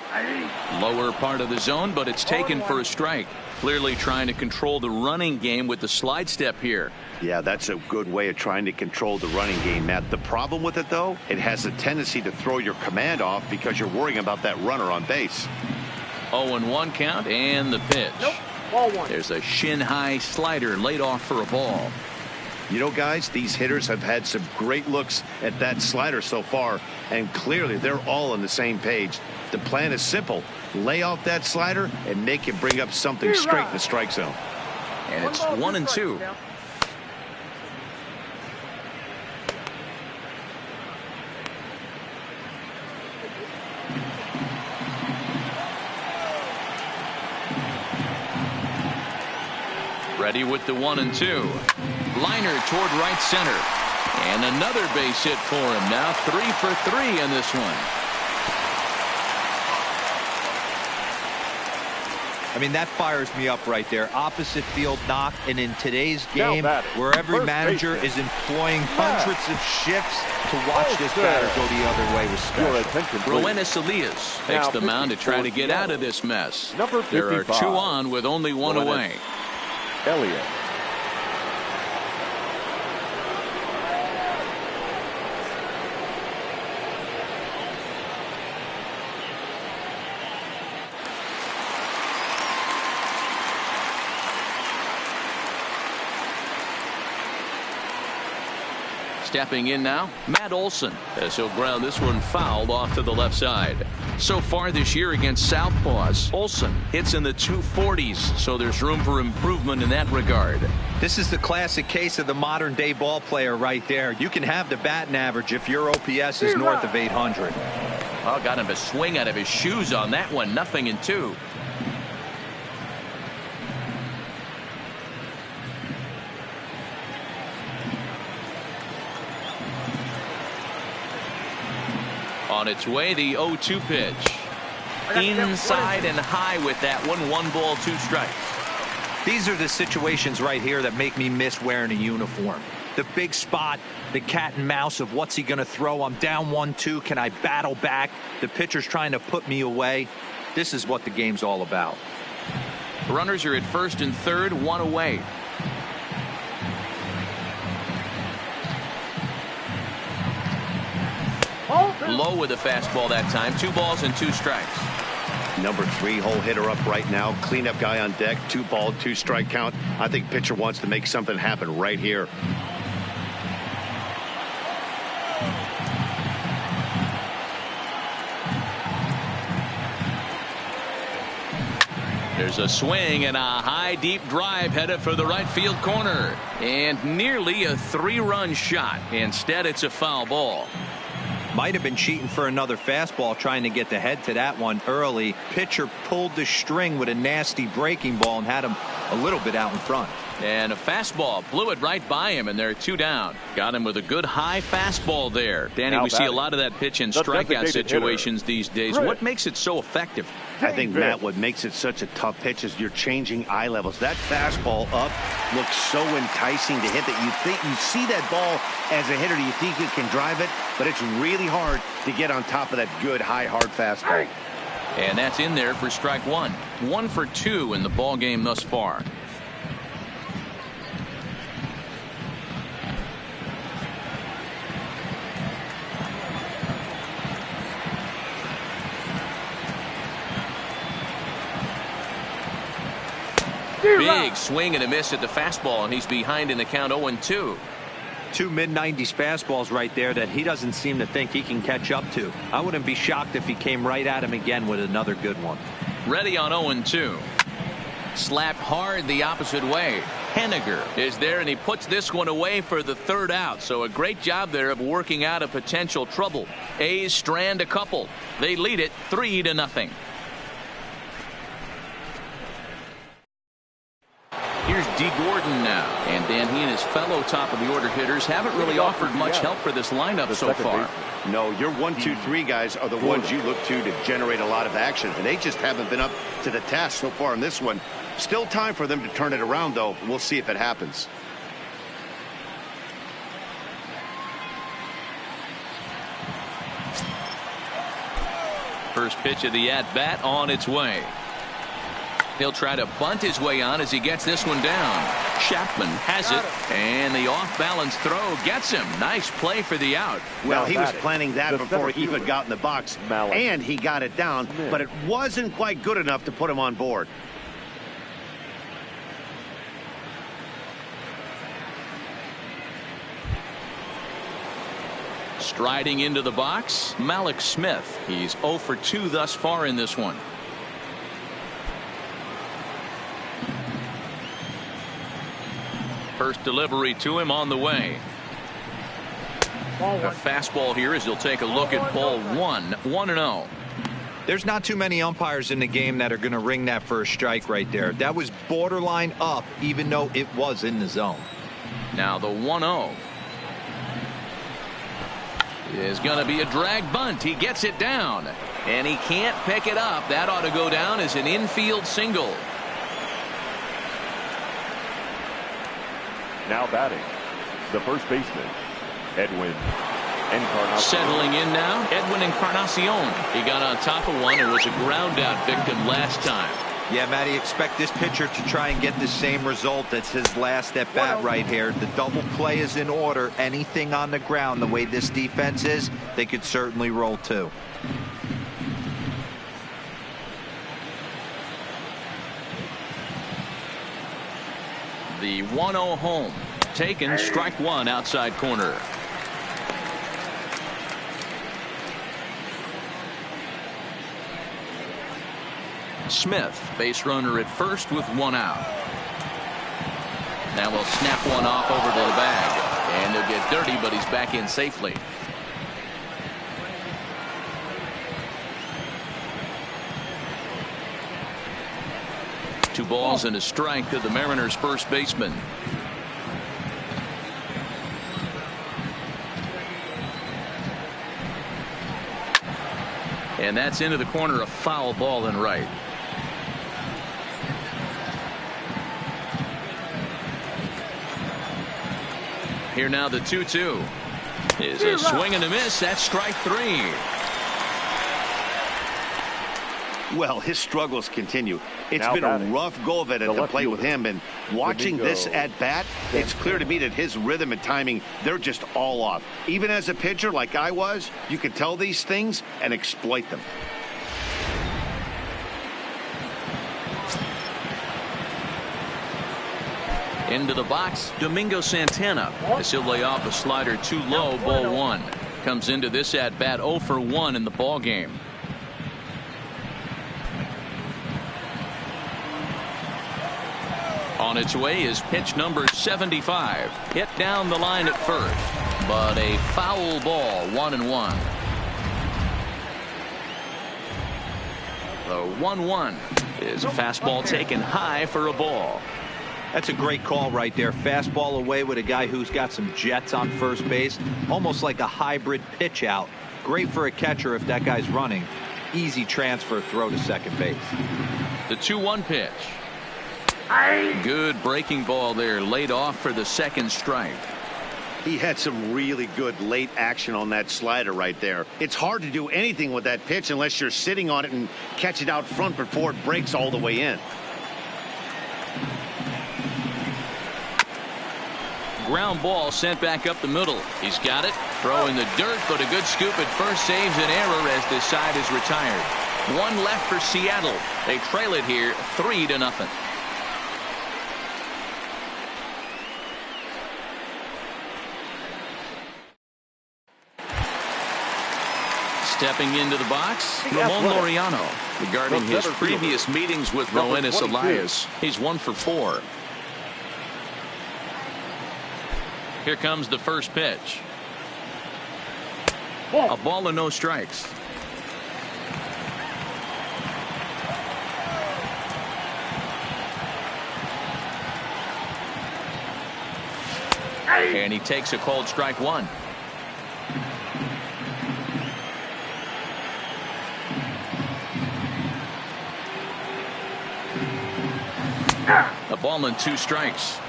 Lower part of the zone, but it's taken for a strike. Clearly trying to control the running game with the slide step here. Yeah, that's a good way of trying to control the running game, Matt. The problem with it, though, it has a tendency to throw your command off because you're worrying about that runner on base. 0-1 count and the pitch. Nope. Ball one. There's a shin-high slider laid off for a ball. You know, guys, these hitters have had some great looks at that slider so far, and clearly they're all on the same page. The plan is simple. Lay off that slider and make him bring up something straight in the strike zone. And it's 1-2. Ready with the 1-2. Liner toward right center. And another base hit for him. Now 3 for 3 in this one. I mean, that fires me up right there. Opposite field knock, and in today's game, where every manager is employing hundreds of shifts to watch this batter go the other way was special. Roenis Elias takes the mound to try to get out of this mess. There are 2 on with only 1 away. Elliott. Stepping in now, Matt Olson, as he'll ground this one fouled off to the left side. So far this year against Southpaws, Olson hits in the 240s, so there's room for improvement in that regard. This is the classic case of the modern day ball player right there. You can have the batting average if your OPS is north of 800. Oh, got him to swing out of his shoes on that one. 0-2. On its way, the 0-2 pitch. Inside and high with that one. 1 ball, 2 strikes. These are the situations right here that make me miss wearing a uniform. The big spot, the cat and mouse of what's he going to throw. I'm down 1-2. Can I battle back? The pitcher's trying to put me away. This is what the game's all about. Runners are at first and third, 1 away. Low with a fastball that time. 2 balls and 2 strikes. Number 3 hole hitter up right now. Cleanup guy on deck. 2 ball, 2 strike count. I think pitcher wants to make something happen right here. There's a swing and a high deep drive headed for the right field corner. And nearly a 3-run shot. Instead, it's a foul ball. Might have been cheating for another fastball, trying to get the head to that one early. Pitcher pulled the string with a nasty breaking ball and had him a little bit out in front. And a fastball blew it right by him, and they're 2 down. Got him with a good high fastball there. Danny, we see a lot of that pitch in strikeout situations these days. What makes it so effective? I think, Matt, what makes it such a tough pitch is you're changing eye levels. That fastball up looks so enticing to hit that you see that ball as a hitter. You think you can drive it, but it's really hard to get on top of that good, high, hard fastball. And that's in there for strike 1. 1 for 2 in the ball game thus far. Big swing and a miss at the fastball, and he's behind in the count. 0-2. 2 mid-90s fastballs right there that he doesn't seem to think he can catch up to. I wouldn't be shocked if he came right at him again with another good one. Ready on 0-2. Slapped hard the opposite way. Henniger is there, and he puts this one away for the 3rd out. So a great job there of working out a potential trouble. A's strand a couple. They lead it 3-0. Here's D. Gordon now. And Dan, he and his fellow top of the order hitters haven't really offered much help for this lineup so far. No, your 1, 2, 3 guys are the ones you look to generate a lot of action. And they just haven't been up to the task so far in this one. Still time for them to turn it around, though. We'll see if it happens. First pitch of the at-bat on its way. He'll try to bunt his way on as he gets this one down. Chapman has it, and the off-balance throw gets him. Nice play for the out. Well, he was planning that before he even got in the box, and he got it down, but it wasn't quite good enough to put him on board. Striding into the box, Malik Smith. He's 0 for 2 thus far in this one. First delivery to him on the way. A fastball here as he'll take a look at ball 1, 1-0. There's not too many umpires in the game that are going to ring that for a strike right there. That was borderline up, even though it was in the zone. Now the 1-0 is going to be a drag bunt. He gets it down, and he can't pick it up. That ought to go down as an infield single. Now batting, the first baseman, Edwin Encarnacion. Settling in now, Edwin Encarnacion. He got on top of one and was a ground out victim last time. Yeah, Matty, expect this pitcher to try and get the same result. That's his last at bat right here. The double play is in order. Anything on the ground, the way this defense is, they could certainly roll too. The 1-0 home. Taken, strike one, outside corner. Smith, base runner at first with one out. Now we'll snap one off over to the bag. And he'll get dirty, but he's back in safely. Two balls and a strike to the Mariners' first baseman. And that's into the corner, a foul ball and right. Here now the 2-2 is a swing and a miss. That's strike three. Well, his struggles continue. It's been a rough go of it at the plate with him, and watching this at bat, it's clear to me that his rhythm and timing, they're just all off. Even as a pitcher like I was, you could tell these things and exploit them. Into the box, Domingo Santana. As he'll lay off a slider too low, ball one. Comes into this at bat 0 for 1 in the ball game. On its way is pitch number 75. Hit down the line at first, but a foul ball, 1-1. The 1-1 is a fastball taken high for a ball. That's a great call right there. Fastball away with a guy who's got some jets on first base. Almost like a hybrid pitch out. Great for a catcher if that guy's running. Easy transfer throw to second base. The 2-1 pitch. Good breaking ball there, laid off for the second strike. He had some really good late action on that slider right there. It's hard to do anything with that pitch unless you're sitting on it and catch it out front before it breaks all the way in. Ground ball sent back up the middle. He's got it. Throw in the dirt, but a good scoop at first saves an error as this side is retired. One left for Seattle. They trail it here 3-0. Stepping into the box, Ramon Laureano. Regarding his previous meetings with Roenis Elias, he's 1 for 4. Here comes the first pitch. A ball and no strikes. And he takes a called strike one. A ball and 2 strikes.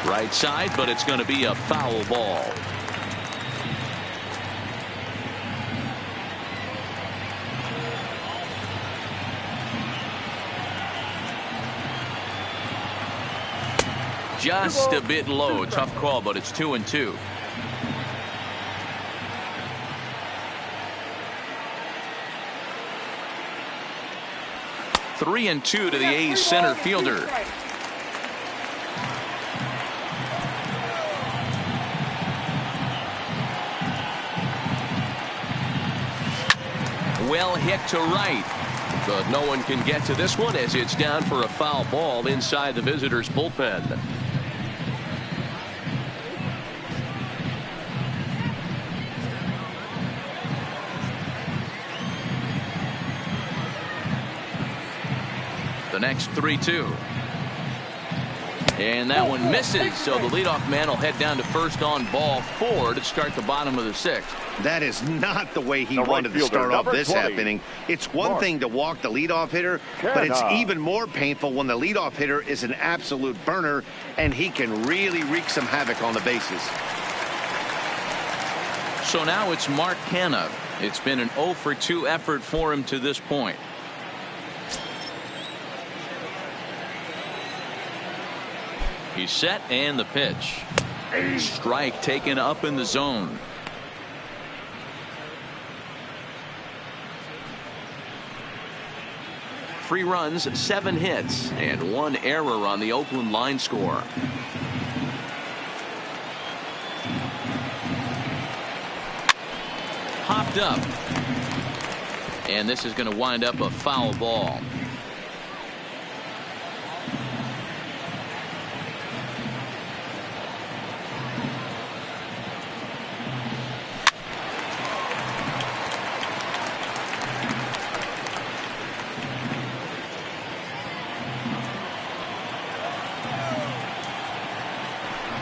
Right side, but it's going to be a foul ball. Just a bit low. Tough call, but it's 2-2. Three and 2 to the A's center fielder. Well hit to right. But no one can get to this one as it's down for a foul ball inside the visitors' bullpen. The next 3-2. And that one misses, so the leadoff man will head down to first on ball 4 to start the bottom of the 6th. That is not the way he wanted to start off this half inning. It's one thing to walk the leadoff hitter, but it's even more painful when the leadoff hitter is an absolute burner, and he can really wreak some havoc on the bases. So now it's Mark Canha. It's been an 0 for 2 effort for him to this point. He's set, and the pitch. Strike taken up in the zone. Three runs, 7 hits, and 1 error on the Oakland line score. Popped up. And this is going to wind up a foul ball.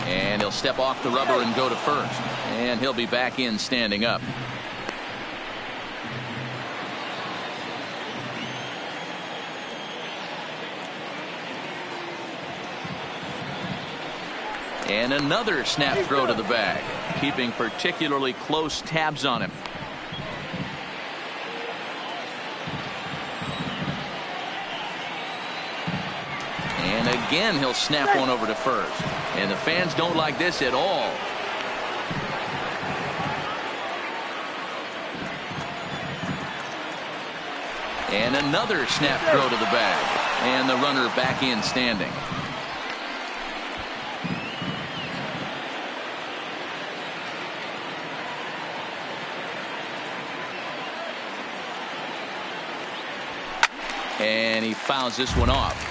And he'll step off the rubber and go to first. And he'll be back in standing up. And another snap throw to the bag, keeping particularly close tabs on him. And again, he'll snap one over to first. And the fans don't like this at all. And another snap throw to the bag. And the runner back in standing. And he fouls this one off.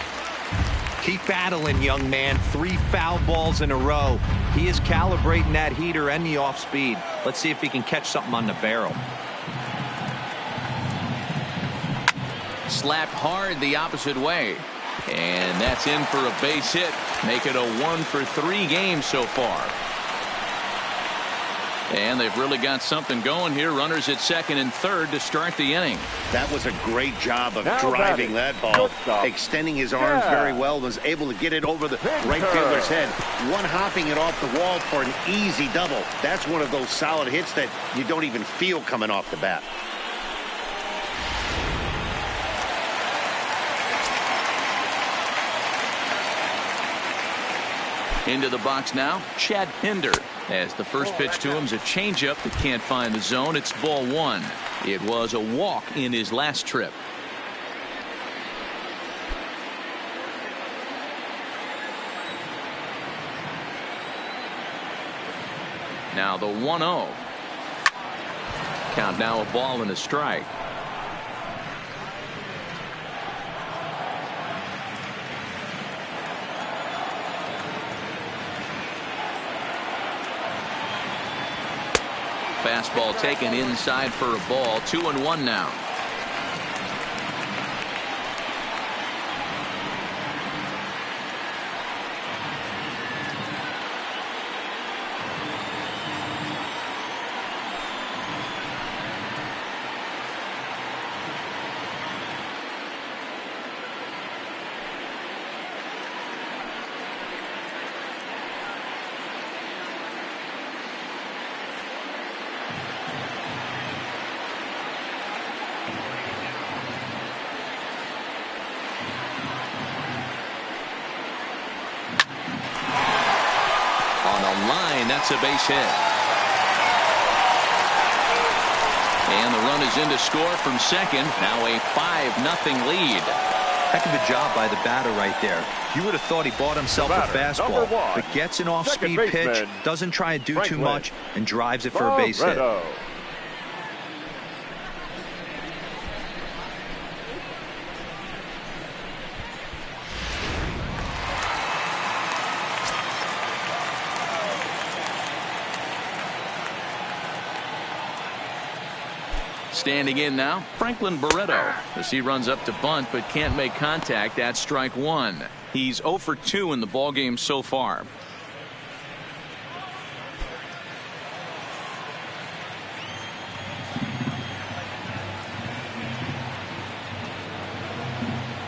Keep battling, young man. 3 foul balls in a row. He is calibrating that heater and the off speed. Let's see if he can catch something on the barrel. Slapped hard the opposite way. And that's in for a base hit. Make it a 1 for 3 game so far. And they've really got something going here. Runners at second and third to start the inning. That was a great job of driving that ball. Extending his arms very well. Was able to get it over the right fielder's head. One hopping it off the wall for an easy double. That's one of those solid hits that you don't even feel coming off the bat. Into the box now, Chad Pinder. As the first pitch to him is a changeup that can't find the zone. It's ball 1. It was a walk in his last trip. Now the 1-0. Count now a ball and a strike. Fastball taken inside for a ball. 2-1 now. line. That's a base hit. And the run is in to score from second. Now a 5-0 lead. Heck of a job by the batter right there. You would have thought he bought himself a fastball, but gets an off-speed pitch, doesn't try to do too much, and drives it for a base hit. Standing in now, Franklin Barreto, as he runs up to bunt but can't make contact. At strike one. He's 0 for 2 in the ballgame so far.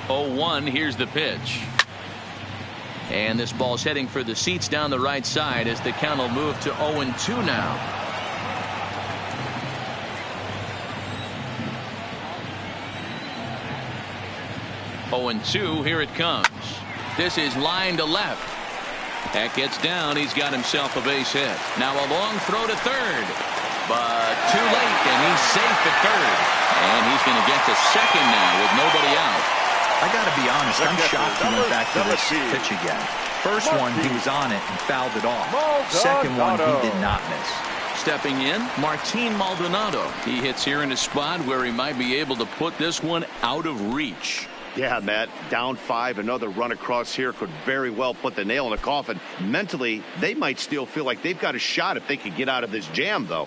Oh, 1. Here's the pitch. And this ball's heading for the seats down the right side as the count will move to 0-2 now. 0-2. Here it comes. This is line to left. That gets down. He's got himself a base hit. Now a long throw to third, but too late, and he's safe at third. And he's going to get to second now with nobody out. I got to be honest, I'm shocked he went back to this pitch again. First one, he was on it and fouled it off. Second one, he did not miss. Stepping in, Martin Maldonado. He hits here in a spot where he might be able to put this one out of reach. Yeah, Matt, down 5, another run across here could very well put the nail in the coffin. Mentally, they might still feel like they've got a shot if they could get out of this jam, though.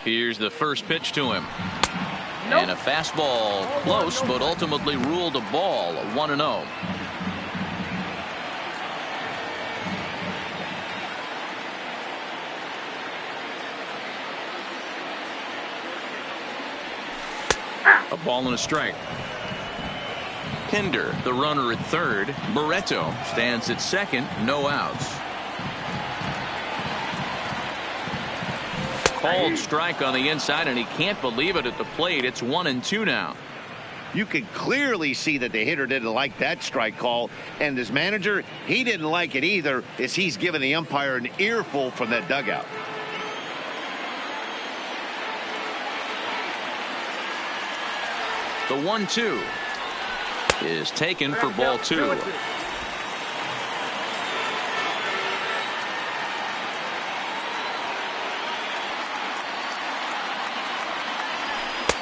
Here's the first pitch to him. And a fastball close, but ultimately ruled a ball. 1-0. A ball and a strike. Pinder, the runner at third. Barreto stands at second. No outs. Called strike on the inside, and he can't believe it at the plate. It's 1-2 now. You could clearly see that the hitter didn't like that strike call, and his manager, he didn't like it either, as he's giving the umpire an earful from that dugout. The 1-2 is taken for ball 2.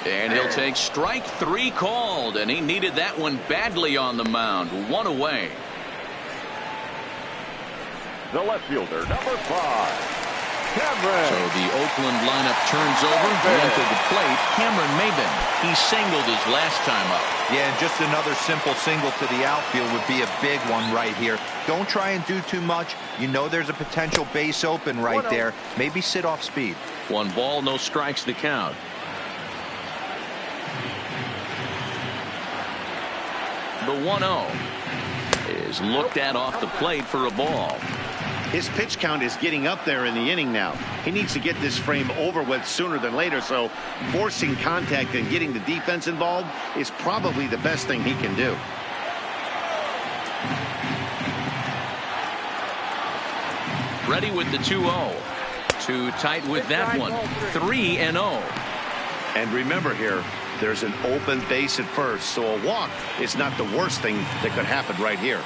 And he'll take strike 3 called, and he needed that one badly on the mound. 1 away. The left fielder, number 5. Cameron. So the Oakland lineup turns over. And to the plate, Cameron Maben. He singled his last time up. Yeah, and just another simple single to the outfield would be a big one right here. Don't try and do too much. You know there's a potential base open right there. Maybe sit off speed. 1 ball, no strikes the count. The 1-0 is looked at off the plate for a ball. His pitch count is getting up there in the inning now. He needs to get this frame over with sooner than later, so forcing contact and getting the defense involved is probably the best thing he can do. Ready with the 2-0. Too tight with that one. 3-0. And remember here, there's an open base at first, so a walk is not the worst thing that could happen right here.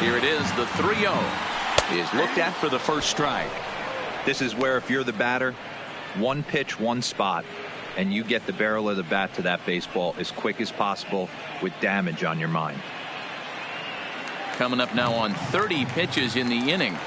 Here it is. The 3-0 is looked at for the first strike. This is where if you're the batter, 1 pitch, 1 spot, and you get the barrel of the bat to that baseball as quick as possible with damage on your mind. Coming up now on 30 pitches in the inning.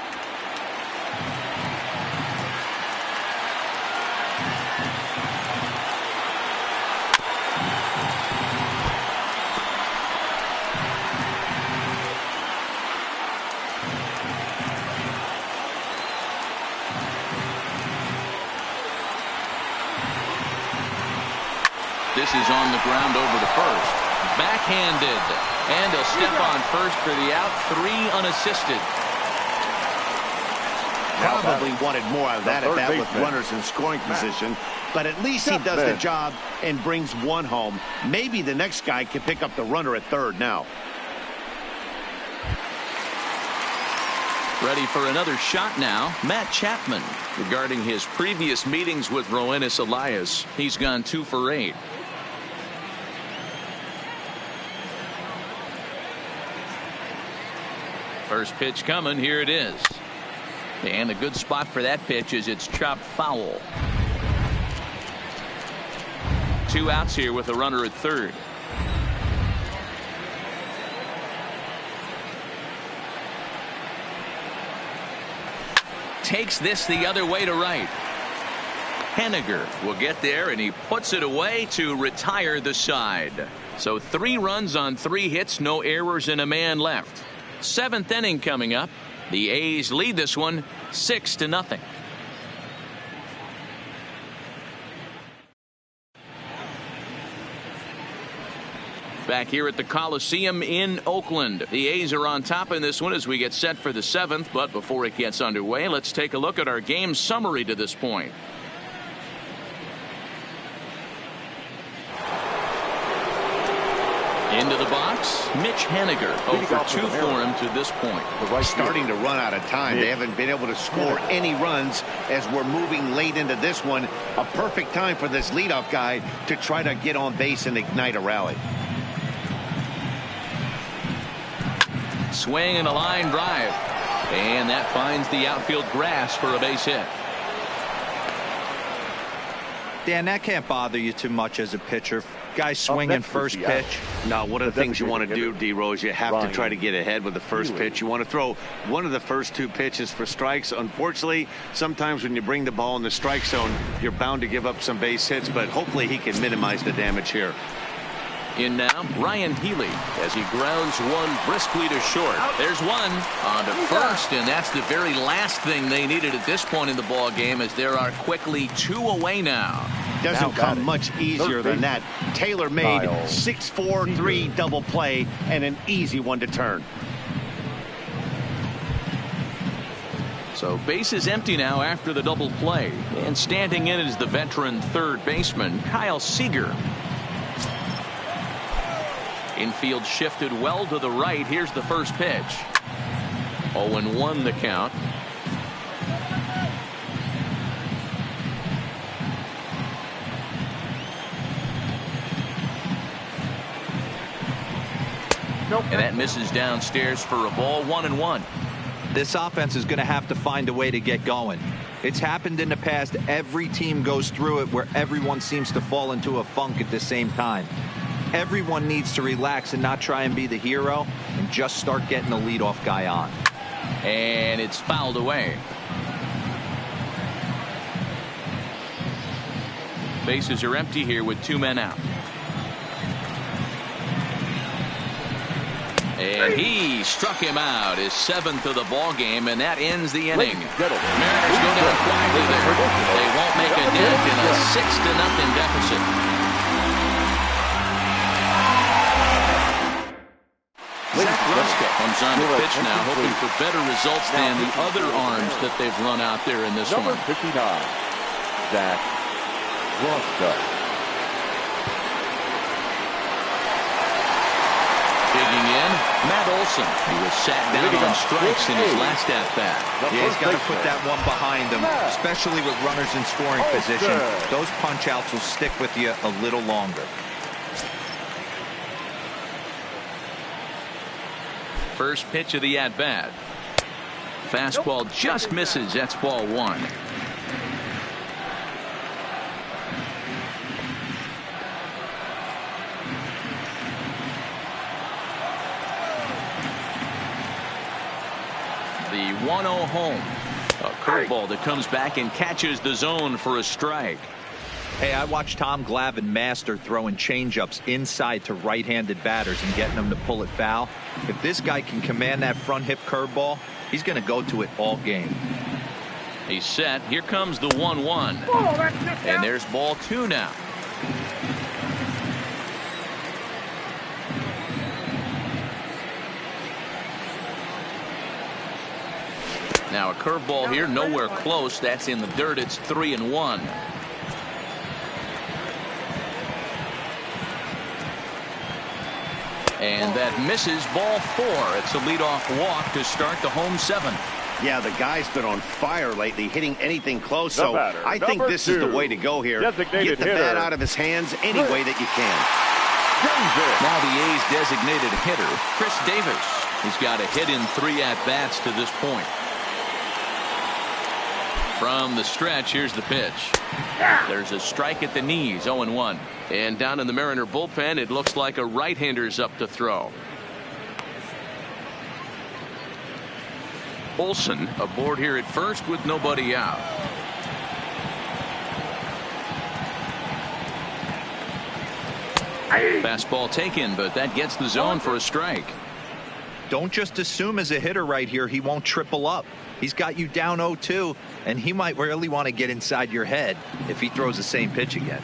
This is on the ground over to first. Backhanded. And he'll step on first for the out. 3 unassisted. Probably wanted more out of that at bat with runners in scoring position, but at least he does the job and brings 1 home. Maybe the next guy can pick up the runner at third now. Ready for another shot now. Matt Chapman. Regarding his previous meetings with Roenis Elias, he's gone 2 for 8. First pitch coming. Here it is. And a good spot for that pitch is it's chopped foul. 2 outs here with a runner at third. Takes this the other way to right. Henniger will get there, and he puts it away to retire the side. So 3 runs on 3 hits, no errors, and a man left. 7th inning coming up. The A's lead this one 6-0. Back here at the Coliseum in Oakland. The A's are on top in this one as we get set for the 7th. But before it gets underway, let's take a look at our game summary to this point. Into the box, Mitch Henniger. 0 for 2 for him to this point. Starting to run out of time. They haven't been able to score any runs as we're moving late into this one. A perfect time for this leadoff guy to try to get on base and ignite a rally. Swing and a line drive. And that finds the outfield grass for a base hit. Dan, that can't bother you too much as a pitcher. Guy swinging first pitch. No, one of the things you want to do, D-Rose, you have to try to get ahead with the first pitch. You want to throw one of the first 2 pitches for strikes. Unfortunately, sometimes when you bring the ball in the strike zone, you're bound to give up some base hits, but hopefully he can minimize the damage here. In now, Ryan Healy as he grounds one briskly to short. There's one on to first, and that's the very last thing they needed at this point in the ball game, as there are quickly 2 away now. Doesn't come much easier than that. Tailor-made 6-4-3 double play and an easy one to turn. So base is empty now after the double play, and standing in is the veteran third baseman Kyle Seager. Infield shifted well to the right. Here's the first pitch. 0-1 the count. And that misses downstairs for a ball. 1-1. This offense is going to have to find a way to get going. It's happened in the past. Every team goes through it where everyone seems to fall into a funk at the same time. Everyone needs to relax and not try and be the hero and just start getting the leadoff guy on. And it's fouled away. Bases are empty here with 2 men out. And he struck him out, his 7th of the ball game, and that ends the inning. Mariners go down quietly there. They won't make a dent in a 6-0 deficit. Zach Ruska comes on to pitch now, hoping for better results than the other arms that they've run out there in this one. Number 59, Zach Ruska. Digging in, Matt Olson. He was sat down on strikes in his last at-bat. Yeah, he's got to put that one behind him, especially with runners in scoring position. Those punch-outs will stick with you a little longer. First pitch of the at-bat. Fastball just misses. That's ball 1. The 1-0 home. A curveball that comes back and catches the zone for a strike. Hey, I watched Tom Glavine master throwing changeups inside to right-handed batters and getting them to pull it foul. If this guy can command that front hip curveball, he's going to go to it all game. He's set. Here comes the 1-1. And there's ball 2 now. Now a curveball here, nowhere close. That's in the dirt. It's 3-1. And that misses, ball 4. It's a leadoff walk to start the home 7th. Yeah, the guy's been on fire lately, hitting anything close. So I think this is the way to go here. Get the bat out of his hands any way that you can. Now the A's designated hitter, Chris Davis. He's got a hit in 3 at-bats to this point. From the stretch, here's the pitch. There's a strike at the knees, 0-1. And down in the Mariner bullpen, it looks like a right-hander's up to throw. Olson aboard here at first with nobody out. Fastball taken, but that gets the zone for a strike. Don't just assume as a hitter right here he won't triple up. He's got you down 0-2, and he might really want to get inside your head if he throws the same pitch again.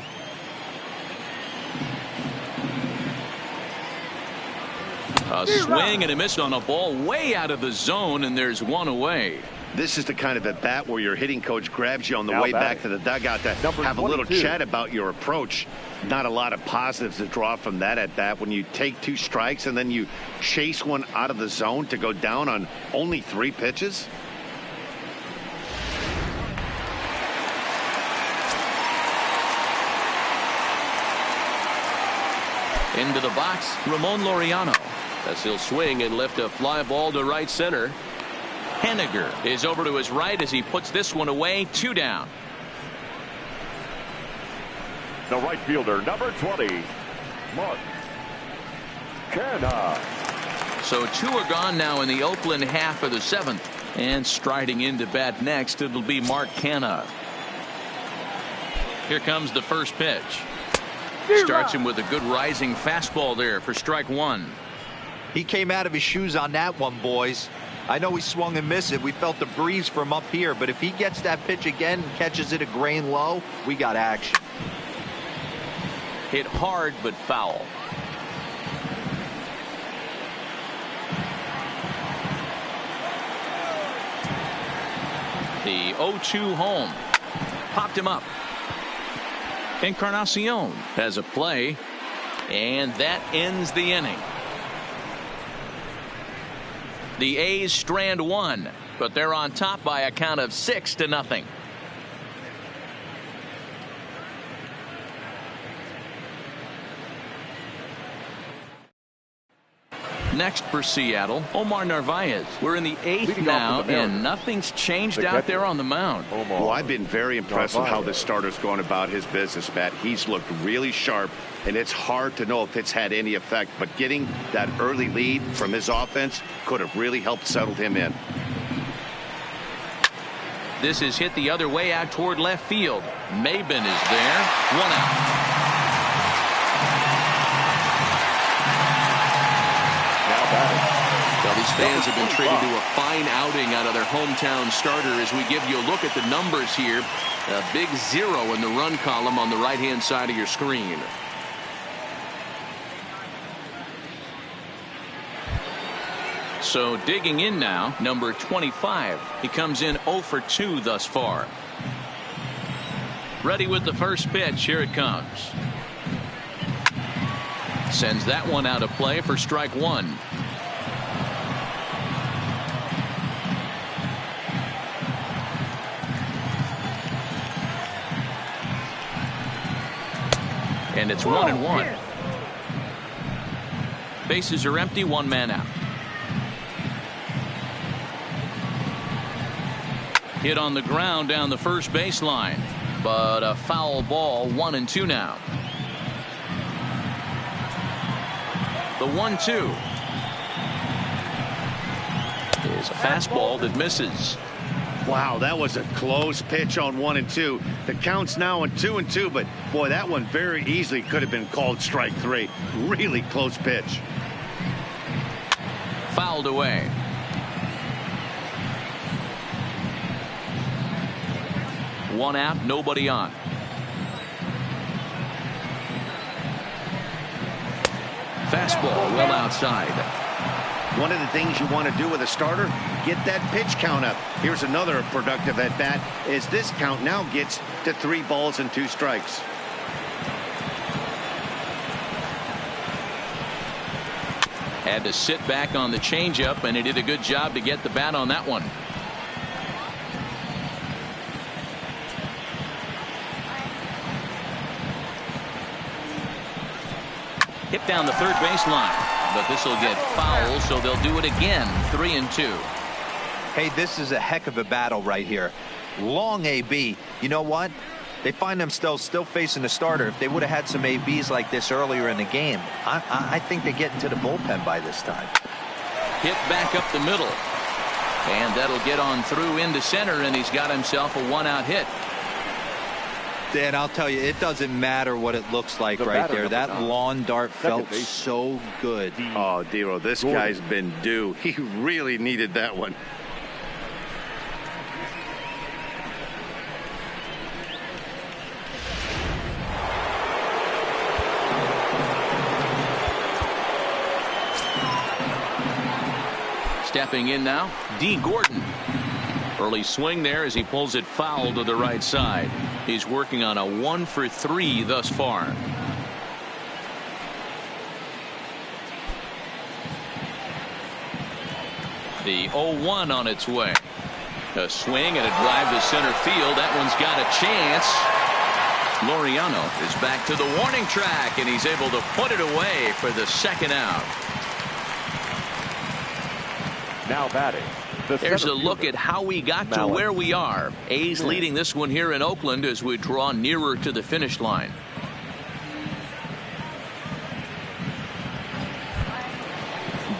A swing and a miss on a ball way out of the zone, and there's 1 away. This is the kind of at bat where your hitting coach grabs you on the way back to the dugout to have a little chat about your approach. Not a lot of positives to draw from that at bat when you take 2 strikes and then you chase one out of the zone to go down on only 3 pitches. Into the box, Ramon Laureano. As he'll swing and lift a fly ball to right center. Henniger is over to his right as he puts this one away. 2 down. The right fielder, number 20, Mark Canha. So 2 are gone now in the Oakland half of the 7th. And striding into bat next, it'll be Mark Canha. Here comes the first pitch. Starts him with a good rising fastball there for strike 1. He came out of his shoes on that one, boys. I know he swung and missed it. We felt the breeze from up here, but if he gets that pitch again and catches it a grain low, we got action. Hit hard but foul. The 0-2 home. Popped him up. Encarnacion has a play, and that ends the inning. The A's strand 1, but they're on top by a count of 6-0. Next for Seattle, Omar Narvaez. We're in the 8th now, and nothing's changed out there on the mound. Well, I've been very impressed with how this starter's going about his business, Matt. He's looked really sharp, and it's hard to know if it's had any effect, but getting that early lead from his offense could have really helped settle him in. This is hit the other way out toward left field. Maben is there. 1 out. Well, these fans have been treated to a fine outing out of their hometown starter as we give you a look at the numbers here. A big 0 in the run column on the right-hand side of your screen. So digging in now, number 25. He comes in 0 for 2 thus far. Ready with the first pitch. Here it comes. Sends that one out of play for strike 1. And it's 1-1. Bases are empty, 1 man out. Hit on the ground down the first baseline, but a foul ball. 1-2 now. The 1-2 is a fastball that misses. Wow, that was a close pitch on 1-2. The count's now on 2-2, but boy, that one very easily could have been called strike 3. Really close pitch. Fouled away. One out, nobody on. Fastball well outside. One of the things you want to do with a starter, get that pitch count up. Here's another productive at bat as this count now gets to 3 balls and 2 strikes. Had to sit back on the changeup, and he did a good job to get the bat on that one. Hit down the third baseline, but this will get foul, so they'll do it again. 3-2. Hey, this is a heck of a battle right here. Long AB. You know what? They find themselves still facing the starter. If they would have had some ABs like this earlier in the game, I think they get into the bullpen by this time. Hit back up the middle, and that'll get on through into center, and he's got himself a 1-out hit. Dan, I'll tell you, it doesn't matter what it looks like right there. That lawn dart felt so good. Oh, Dero, this guy's been due. He really needed that one. Stepping in now, D. Gordon. Early swing there as he pulls it foul to the right side. He's working on a 1 for 3 thus far. The 0-1 on its way. A swing and a drive to center field. That one's got a chance. Laureano is back to the warning track, and he's able to put it away for the 2nd out. Now batting. There's a look at how we got to where we are. A's leading this one here in Oakland as we draw nearer to the finish line.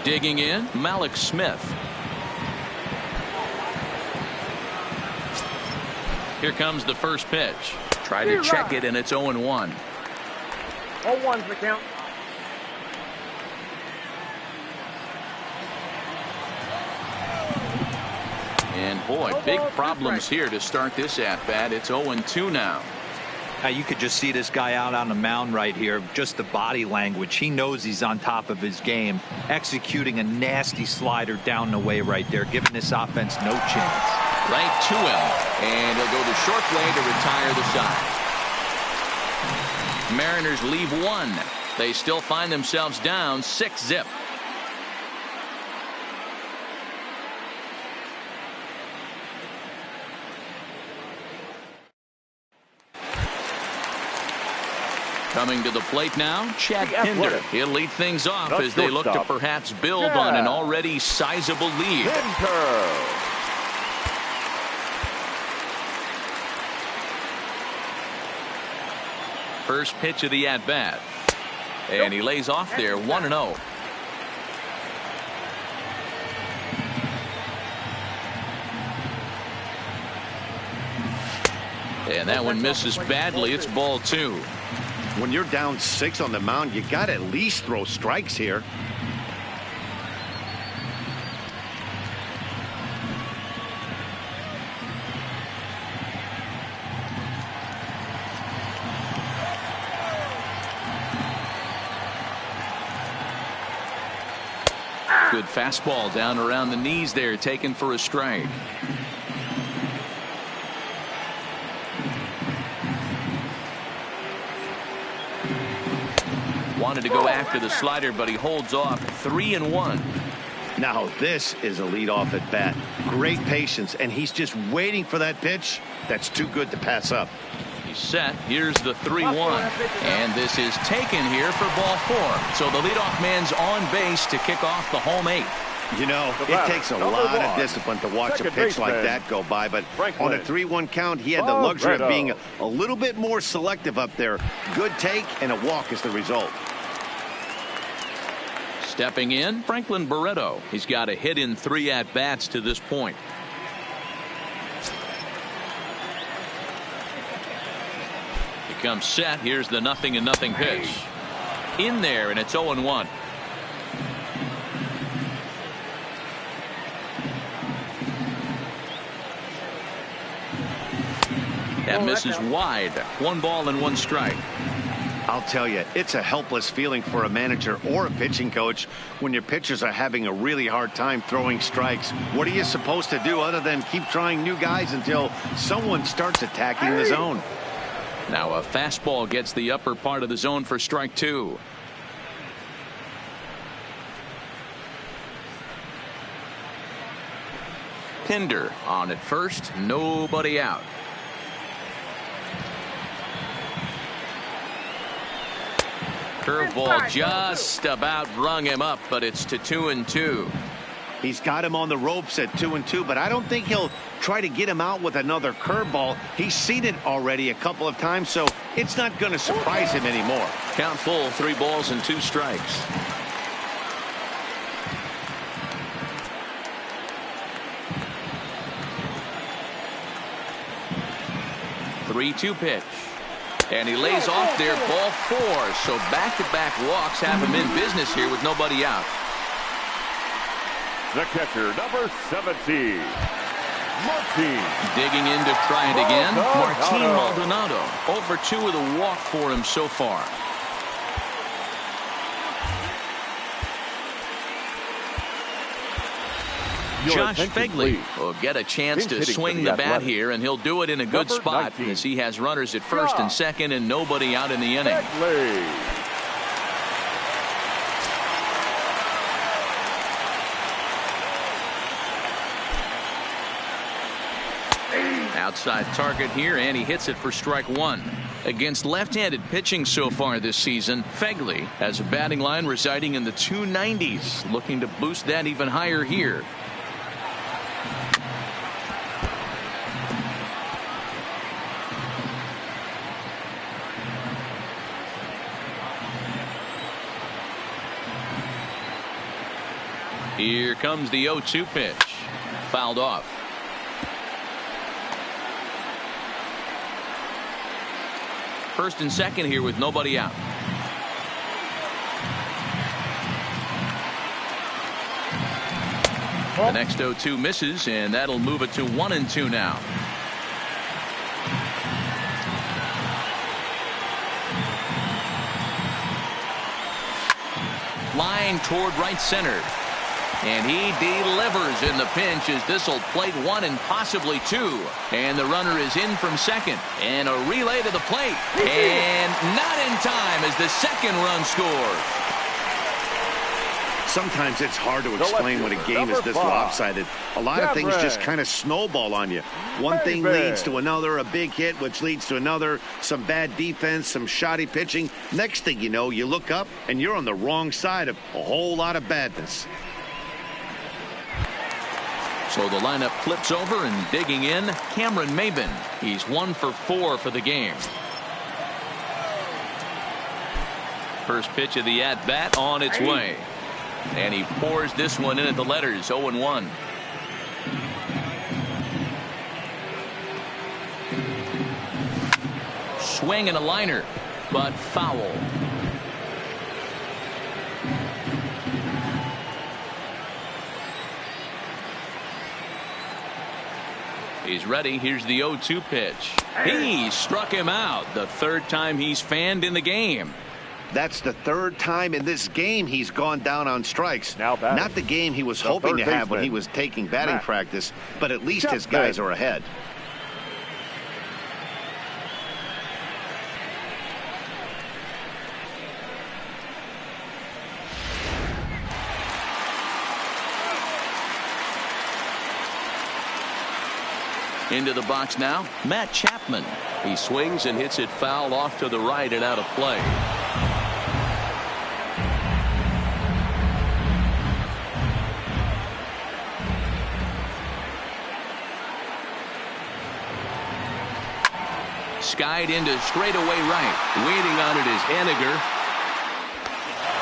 Digging in, Malik Smith. Here comes the first pitch. Try to check it, and it's 0-1. 0-1's the count. And boy, big problems here to start this at-bat. It's 0-2 now. You could just see this guy out on the mound right here. Just the body language. He knows he's on top of his game. Executing a nasty slider down the way right there, giving this offense no chance. Right to him. And he'll go to short play to retire the side. Mariners leave one. They still find themselves down 6-zip. Coming to the plate now, Chad Pinder. He'll lead things off as they look to perhaps build on an already sizable lead. First pitch of the at-bat. And he lays off there 1-0. And that one misses badly. It's ball 2. When you're down 6 on the mound, you got to at least throw strikes here. Good fastball down around the knees there, taken for a strike. Wanted to go after the slider, but he holds off. 3-1. Now this is a leadoff at bat. Great patience, and he's just waiting for that pitch. That's too good to pass up. He's set. Here's the 3-1. And this is taken here for ball 4. So the leadoff man's on base to kick off the home 8th. You know, it takes a lot of discipline to watch a pitch like that go by, but on a 3-1 count, he had the luxury of being a little bit more selective up there. Good take, and a walk is the result. Stepping in, Franklin Barreto. He's got a hit in 3 at-bats to this point. He comes set. Here's the 0-0 pitch. In there, and it's 0-1. That misses wide. 1 ball and 1 strike. I'll tell you, it's a helpless feeling for a manager or a pitching coach when your pitchers are having a really hard time throwing strikes. What are you supposed to do other than keep trying new guys until someone starts attacking the zone? Now a fastball gets the upper part of the zone for strike 2. Pinder on at first, nobody out. Curveball just about rung him up, but it's to 2-2. He's got him on the ropes at 2-2, but I don't think he'll try to get him out with another curveball. He's seen it already a couple of times, so it's not going to surprise him anymore. Count full, 3 balls and 2 strikes. Three-two pitch. And he lays off there, ball 4. So back-to-back walks have him in business here with nobody out. The catcher, number 17, Martin. Digging in to try it again. Martin Maldonado. Over 2 with a walk for him so far. Josh Fegley will get a chance to swing the bat here, and he'll do it in a good spot as he has runners at first and second and nobody out in the inning. Outside target here, and he hits it for strike 1. Against left-handed pitching so far this season, Fegley has a batting line residing in the 290s, looking to boost that even higher here. Here comes the 0-2 pitch. Fouled off. First and second here with nobody out. The next 0-2 misses, and that'll move it to 1-2 now. Line toward right center. And he delivers in the pinch as this will plate 1 and possibly 2. And the runner is in from second. And a relay to the plate. And not in time as the second run scores. Sometimes it's hard to explain when a game is this lopsided. A lot of things just kind of snowball on you. One thing leads to another, a big hit, which leads to another, some bad defense, some shoddy pitching. Next thing you know, you look up and you're on the wrong side of a whole lot of badness. So the lineup flips over and digging in, meinem. He's 1 for 4 for the game. First pitch of the at-bat on its way. And he pours this one in at the letters, 0-1. Swing and a liner, but foul. He's ready. Here's the 0-2 pitch. He struck him out. The third time he's fanned in the game. That's the third time in this game he's gone down on strikes. Now not the game he was hoping to have when he was taking batting practice, but at least his guys are ahead. Into the box now, Matt Chapman. He swings and hits it foul off to the right and out of play. Skied into straightaway right. Waiting on it is Henniger.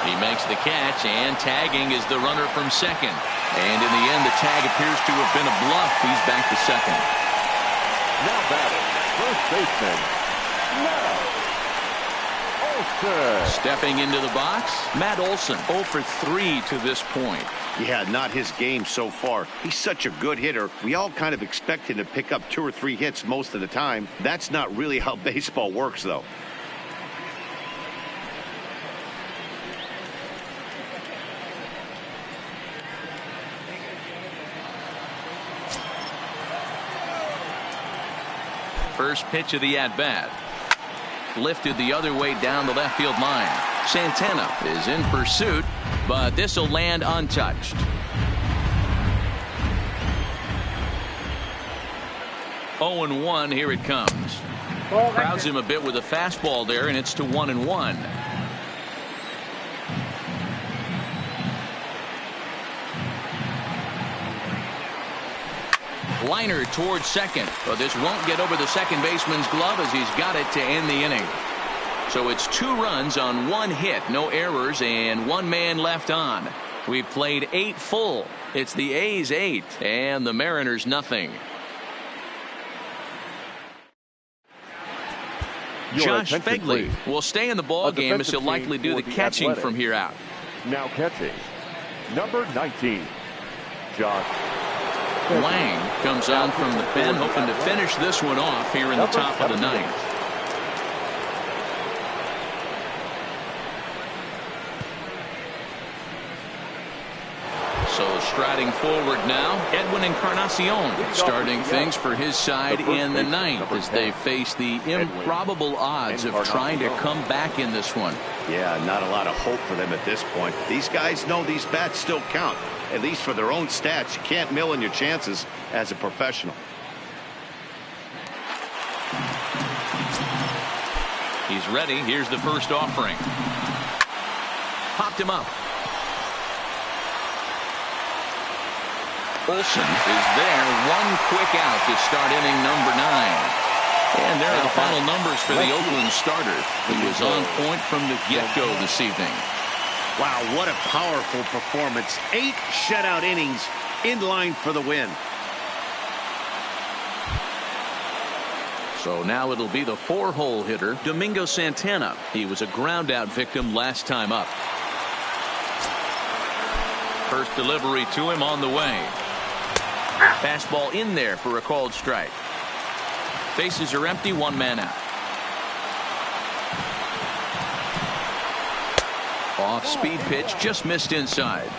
He makes the catch, and tagging is the runner from second. And in the end, the tag appears to have been a bluff. He's back to second. Now batting, first baseman, Matt Olson. Stepping into the box, Matt Olson, 0 for 3 to this point. Yeah, not his game so far. He's such a good hitter. We all kind of expect him to pick up 2 or 3 hits most of the time. That's not really how baseball works, though. First pitch of the at-bat. Lifted the other way down the left field line. Santana is in pursuit, but this will land untouched. 0-1, here it comes. Crowds him a bit with a fastball there, and it's to 1-1. Liner towards second, but this won't get over the second baseman's glove as he's got it to end the inning. So it's 2 runs on 1 hit, no errors, and 1 man left on. We've played 8 full. It's the A's 8 and the Mariners nothing. Josh Fegley will stay in the ball game as he'll likely do the catching from here out. Now catching, number 19, Josh. Wang comes on from the pen, hoping to finish this one off here in the top of the 9th. So striding forward now, Edwin Encarnacion starting things for his side in the 9th as they face the improbable odds of trying to come back in this one. Yeah, not a lot of hope for them at this point. These guys know these bats still count, at least for their own stats. You can't mill in your chances as a professional. He's ready. Here's the first offering. Popped him up. Olson is there. 1 quick out to start inning number 9. And there are the final numbers for the Oakland starter. He was on point from the get-go this evening. Wow, what a powerful performance. 8 shutout innings in line for the win. So now it'll be the 4-hole hitter, Domingo Santana. He was a ground-out victim last time up. First delivery to him on the way. Fastball in there for a called strike. Bases are empty, 1 man out. Off-speed pitch, just missed inside.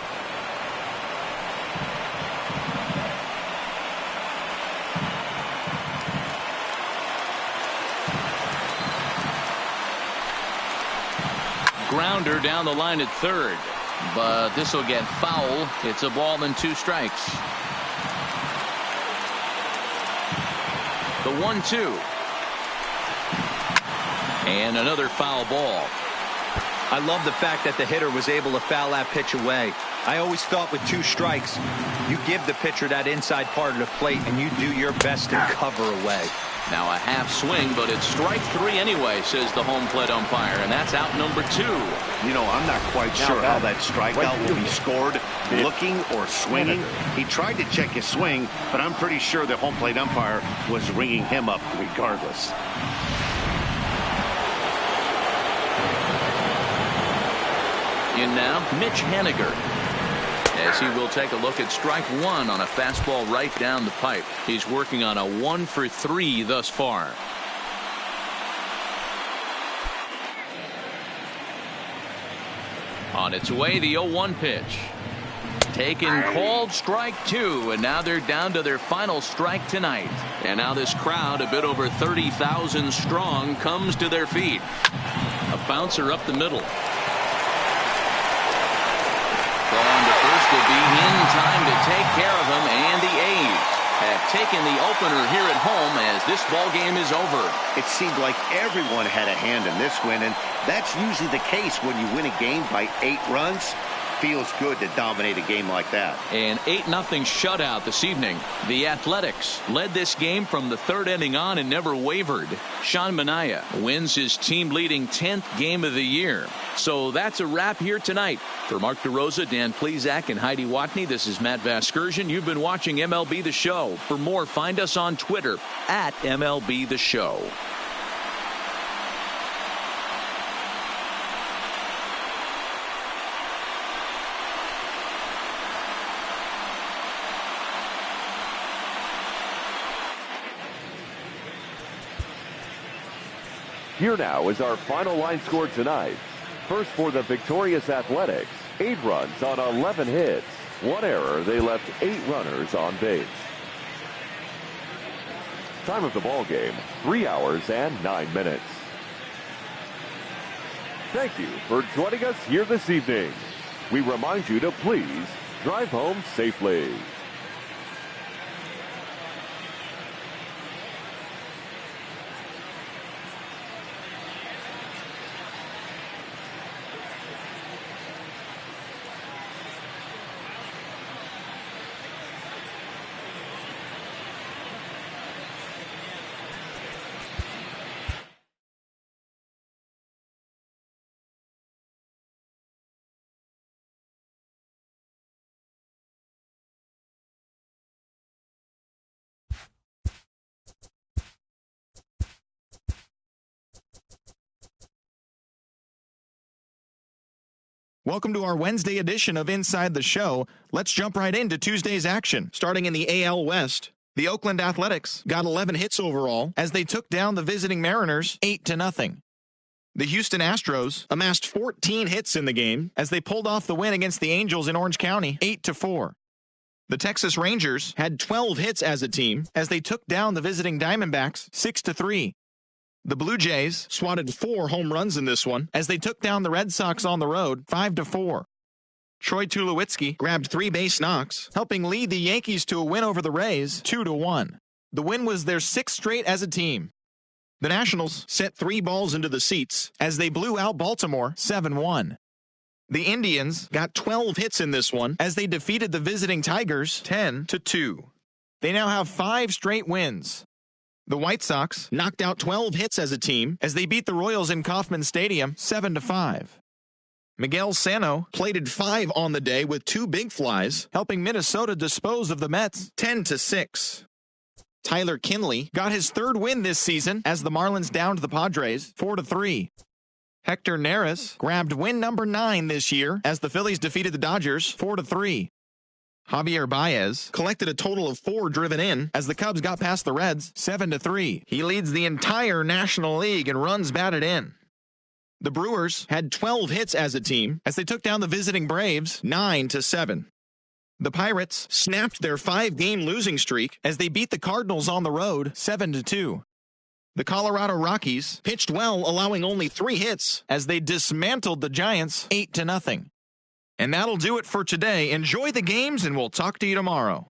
Grounder down the line at third, but this will get foul. It's a ball and 2 strikes. The 1-2. And another foul ball. I love the fact that the hitter was able to foul that pitch away. I always thought with 2 strikes, you give the pitcher that inside part of the plate and you do your best to cover away. Now a half swing, but it's strike 3 anyway, says the home plate umpire, and that's out number 2. You know, I'm not quite sure how that strikeout will be scored, looking or swinging. He tried to check his swing, but I'm pretty sure the home plate umpire was ringing him up regardless. In now, Mitch Haniger, as he will take a look at strike 1 on a fastball right down the pipe. He's working on a 1 for 3 thus far. On its way, the 0-1 pitch. Taken, called strike 2, and now they're down to their final strike tonight. And now this crowd, a bit over 30,000 strong, comes to their feet. A bouncer up the middle. Will be in time to take care of him, and the A's have taken the opener here at home as this ball game is over. It seemed like everyone had a hand in this win, and that's usually the case when you win a game by 8 runs. Feels good to dominate a game like that. An 8-0 shutout this evening. The Athletics led this game from the 3rd inning on and never wavered. Sean Manaea wins his team-leading 10th game of the year. So that's a wrap here tonight. For Mark DeRosa, Dan Plesac, and Heidi Watney, this is Matt Vasgersian. You've been watching MLB The Show. For more, find us on Twitter at MLB The Show. Here now is our final line score tonight. First for the victorious Athletics, 8 runs on 11 hits. 1 error, they left 8 runners on base. Time of the ball game, 3 hours and 9 minutes. Thank you for joining us here this evening. We remind you to please drive home safely. Welcome to our Wednesday edition of Inside the Show. Let's jump right into Tuesday's action. Starting in the AL West, the Oakland Athletics got 11 hits overall as they took down the visiting Mariners 8-0. The Houston Astros amassed 14 hits in the game as they pulled off the win against the Angels in Orange County 8-4. The Texas Rangers had 12 hits as a team as they took down the visiting Diamondbacks 6-3. The Blue Jays swatted 4 home runs in this one as they took down the Red Sox on the road 5-4. Troy Tulowitzki grabbed 3 base knocks, helping lead the Yankees to a win over the Rays 2-1. The win was their 6th straight as a team. The Nationals sent 3 balls into the seats as they blew out Baltimore 7-1. The Indians got 12 hits in this one as they defeated the visiting Tigers 10-2. They now have 5 straight wins. The White Sox knocked out 12 hits as a team as they beat the Royals in Kauffman Stadium 7-5. Miguel Sano plated 5 on the day with 2 big flies, helping Minnesota dispose of the Mets 10-6. Tyler Kinley got his 3rd win this season as the Marlins downed the Padres 4-3. Hector Neris grabbed win number 9 this year as the Phillies defeated the Dodgers 4-3. Javier Baez collected a total of 4 driven in as the Cubs got past the Reds 7-3. He leads the entire National League in runs batted in. The Brewers had 12 hits as a team as they took down the visiting Braves 9-7. The Pirates snapped their 5-game losing streak as they beat the Cardinals on the road 7-2. The Colorado Rockies pitched well, allowing only 3 hits as they dismantled the Giants 8-0. And that'll do it for today. Enjoy the games, and we'll talk to you tomorrow.